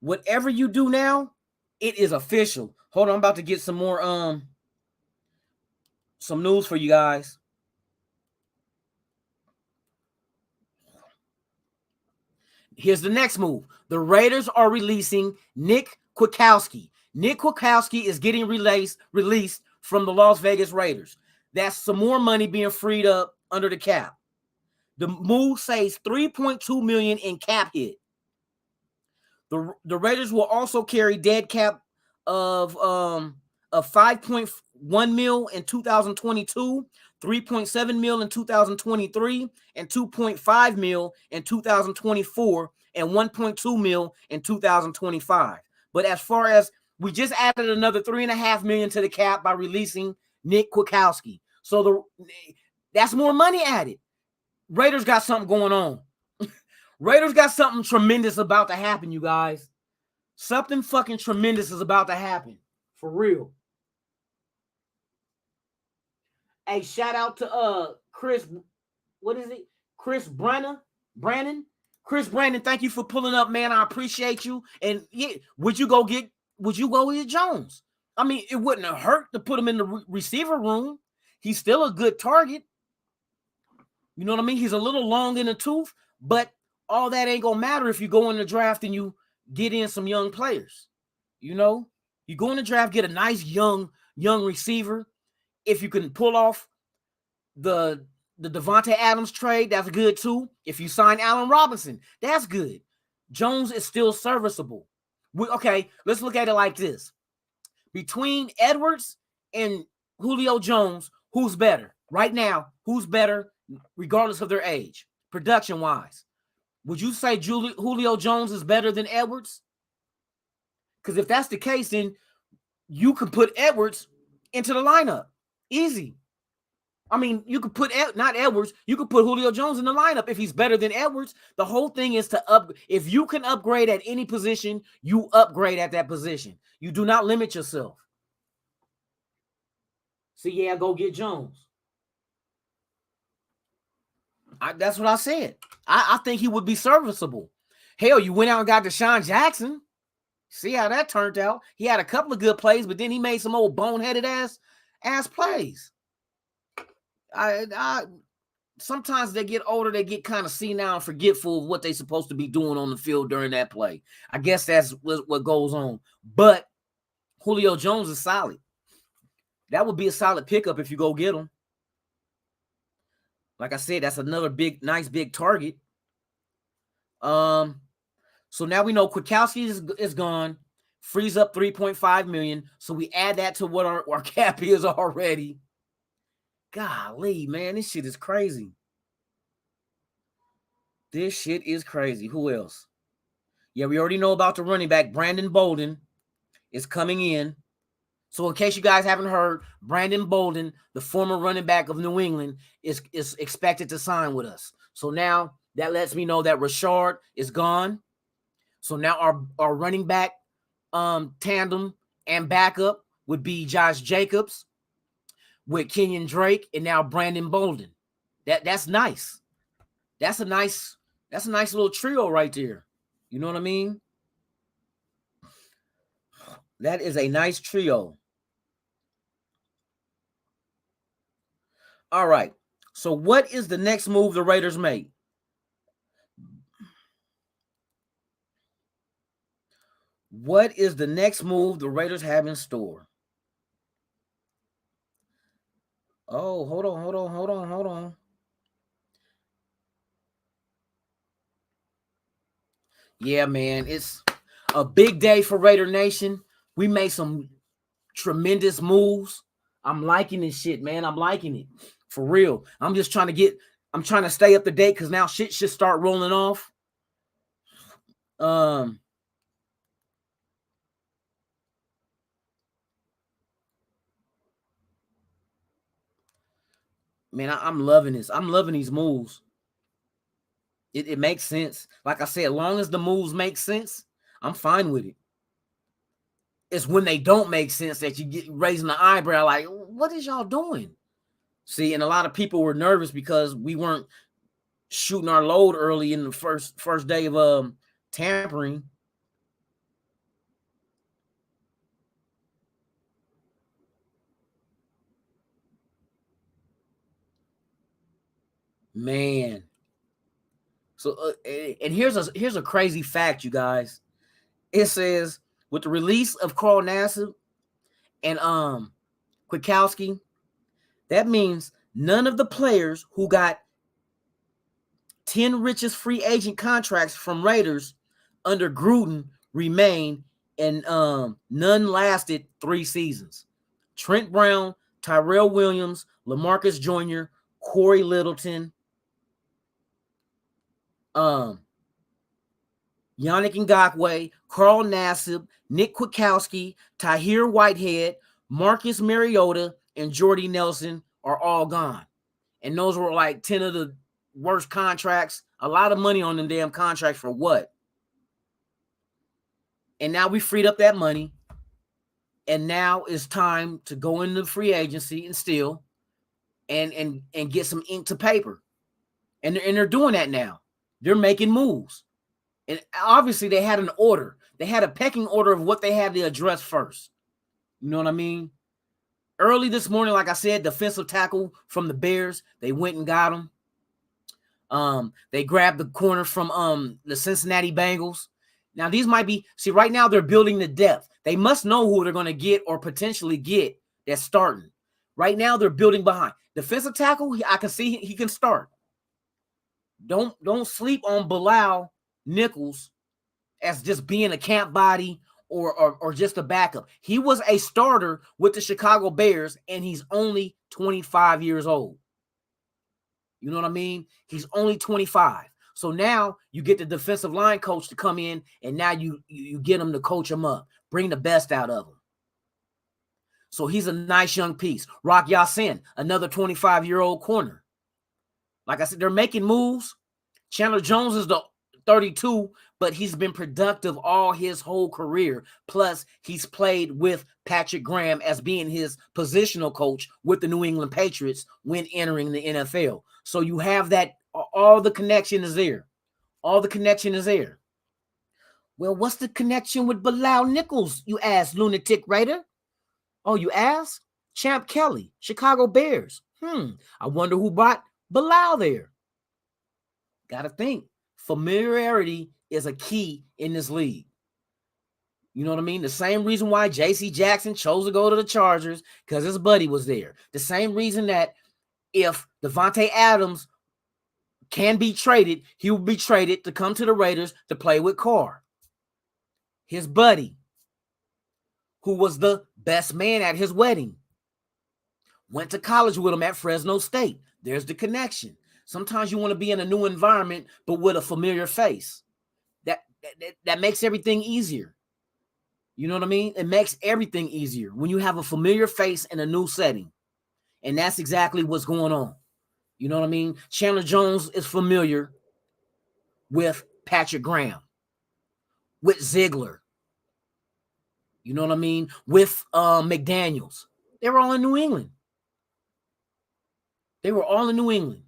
Whatever you do now, it is official. Hold on, I'm about to get some more some news for you guys. Here's the next move. The Raiders are releasing Nick Kwiatkowski. Nick Kwiatkowski is getting released from the Las Vegas Raiders. That's some more money being freed up under the cap. The move saves $3.2 million in cap hit. The Raiders will also carry dead cap of $5.1 million in 2022, $3.7 million in 2023, and $2.5 million in 2024, and $1.2 million in 2025. But as far as we just added another $3.5 million to the cap by releasing Nick Kwiatkowski. So that's more money added. Raiders got something going on. Raiders got something tremendous about to happen, you guys. Something fucking tremendous is about to happen. For real. Hey, shout out to Chris. What is it? Chris Brandon. Chris Brandon, thank you for pulling up, man. I appreciate you. And yeah, would you go get Jones? I mean, it wouldn't have hurt to put him in the receiver room. He's still a good target. You know what I mean? He's a little long in the tooth, but all that ain't gonna matter if you go in the draft and you get in some young players. You go in the draft, get a nice young receiver. If you can pull off the Devontae Adams trade, that's good too. If you sign Allen Robinson, that's good. Jones is still serviceable. Okay, let's look at it like this. Between Edwards and Julio Jones, who's better? Right now, who's better regardless of their age, production-wise? Would you say Julio Jones is better than Edwards? Because if that's the case, then you can put Edwards into the lineup. Easy. I mean, you could put, not Edwards, you could put Julio Jones in the lineup if he's better than Edwards. The whole thing is to if you can upgrade at any position, you upgrade at that position. You do not limit yourself. So yeah, go get Jones. That's what I said. I think he would be serviceable. Hell, you went out and got Deshaun Jackson. See how that turned out. He had a couple of good plays, but then he made some old boneheaded ass plays. Sometimes they get older, they get kind of senile and forgetful of what they're supposed to be doing on the field during that play. I guess that's what goes on. But Julio Jones is solid. That would be a solid pickup if you go get him. Like I said, that's another nice big target. So now we know Kwiatkowski is gone, frees up $3.5 million. So we add that to what our cap is already. Golly, man, this shit is crazy. This shit is crazy. Who else? Yeah, we already know about the running back. Brandon Bolden is coming in. So in case you guys haven't heard, Brandon Bolden, the former running back of New England, is expected to sign with us. So now that lets me know that Rashard is gone. So now our running back tandem and backup would be Josh Jacobs with Kenyon Drake and now Brandon Bolden. That's nice. That's a nice little trio right there. You know what I mean? That is a nice trio. All right. So what is the next move the Raiders make? What is the next move the Raiders have in store? Oh, hold on. Yeah, man, it's a big day for Raider Nation. We made some tremendous moves. I'm liking this shit, man. I'm liking it. For real. I'm trying to stay up to date because now shit should start rolling off. Man, I'm loving this. I'm loving these moves. It makes sense. Like I said, as long as the moves make sense, I'm fine with it. It's when they don't make sense that you get raising the eyebrow like, what is y'all doing? See, and a lot of people were nervous because we weren't shooting our load early in the first day of tampering. Man. So and here's a crazy fact, you guys. It says with the release of Carl Nassib and Kwiatkowski, that means none of the players who got 10 richest free agent contracts from Raiders under Gruden remain, and none lasted 3 seasons. Trent Brown, Tyrell Williams, LaMarcus Jr., Corey Littleton, Yannick Ngakoue, Carl Nassib, Nick Kwiatkowski, Tahir Whitehead, Marcus Mariota, and Jordy Nelson are all gone. And those were like 10 of the worst contracts. A lot of money on them damn contracts for what? And now we freed up that money. And now it's time to go into free agency and steal and get some ink to paper. And they're doing that now. They're making moves. And obviously they had an order. They had a pecking order of what they had to address first. You know what I mean? Early this morning, like I said, defensive tackle from the Bears, they went and got him. They grabbed the corner from the Cincinnati Bengals. Now, these might be, see, right now they're building the depth. They must know who they're going to get or potentially get that's starting. Right now, they're building behind. Defensive tackle, I can see he can start. Don't sleep on Bilal Nichols as just being a camp body or just a backup. He was a starter with the Chicago Bears, and he's only 25 years old. You know what I mean? He's only 25. So now you get the defensive line coach to come in, and now you get him to coach him up, bring the best out of him. So he's a nice young piece. Rock Ya-Sin, another 25-year-old corner. Like I said, they're making moves. Chandler Jones is the 32, but he's been productive all his whole career. Plus, he's played with Patrick Graham as being his positional coach with the New England Patriots when entering the NFL. So you have that, all the connection is there. All the connection is there. Well, what's the connection with Bilal Nichols, you ask, lunatic Raider? Oh, you ask? Champ Kelly, Chicago Bears. I wonder who brought Bilal there. Got to think. Familiarity is a key in this league. You know what I mean? The same reason why J.C. Jackson chose to go to the Chargers, because his buddy was there. The same reason that if Devontae Adams can be traded, he will be traded to come to the Raiders to play with Carr, his buddy, who was the best man at his wedding. Went to college with him at Fresno State. There's the connection. Sometimes you want to be in a new environment, but with a familiar face. That makes everything easier. You know what I mean? It makes everything easier when you have a familiar face in a new setting. And that's exactly what's going on. You know what I mean? Chandler Jones is familiar with Patrick Graham, with Ziegler. You know what I mean? With McDaniels. They were all in New England. They were all in New England.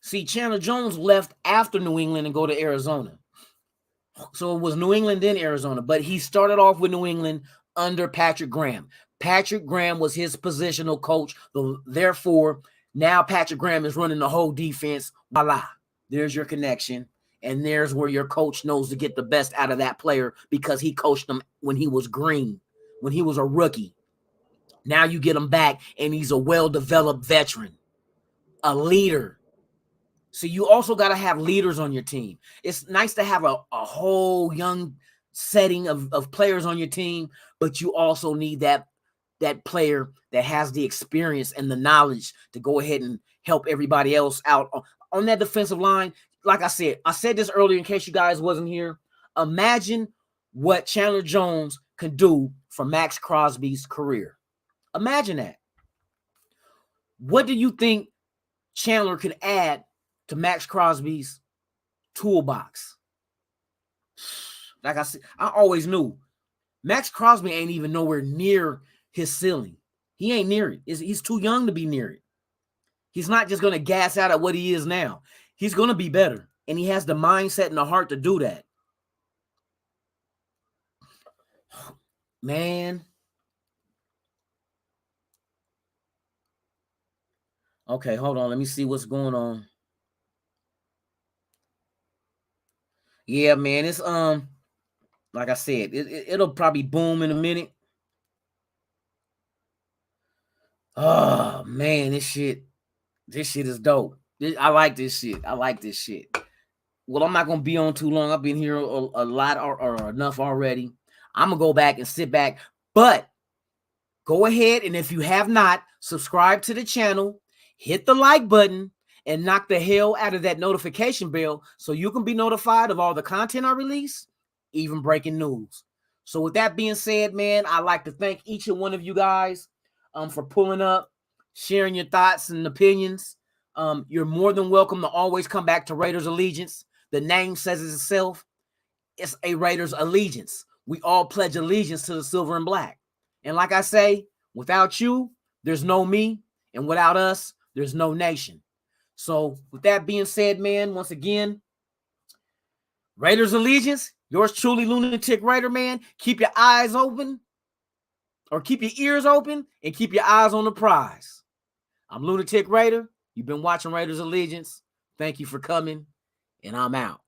See, Chandler Jones left after New England and go to Arizona. So it was New England, then Arizona. But he started off with New England under Patrick Graham. Patrick Graham was his positional coach. Therefore, now Patrick Graham is running the whole defense. Voila. There's your connection. And there's where your coach knows to get the best out of that player because he coached him when he was green, when he was a rookie. Now you get him back, and he's a well-developed veteran, a leader. So you also got to have leaders on your team. It's nice to have a whole young setting of players on your team, but you also need that player that has the experience and the knowledge to go ahead and help everybody else out on that defensive line. Like I said this earlier in case you guys wasn't here. Imagine what Chandler Jones can do for Max Crosby's career. Imagine that. What do you think Chandler could add to Max Crosby's toolbox? Like I said, I always knew Max Crosby ain't even nowhere near his ceiling. He ain't near it. He's too young to be near it. He's not just going to gas out at what he is now. He's going to be better, and he has the mindset and the heart to do that. Man. Okay, hold on. Let me see what's going on. Yeah, man, it's like I said, it'll probably boom in a minute. Oh man, this shit is dope. I like this shit. Well, I'm not gonna be on too long. I've been here a lot or enough already. I'm gonna go back and sit back, but go ahead and if you have not, subscribe to the channel, hit the like button, and knock the hell out of that notification bell so you can be notified of all the content I release, even breaking news. So with that being said, man, I'd like to thank each and one of you guys for pulling up, sharing your thoughts and opinions. You're more than welcome to always come back to Raiders Allegiance. The name says it itself. It's a Raiders Allegiance. We all pledge allegiance to the silver and black. And like I say, without you, there's no me. And without us, there's no nation. So with that being said, man, once again, Raiders Allegiance, yours truly, Lunatic Raider, man. Keep your eyes open, or keep your ears open, and keep your eyes on the prize. I'm Lunatic Raider. You've been watching Raiders Allegiance. Thank you for coming, and I'm out.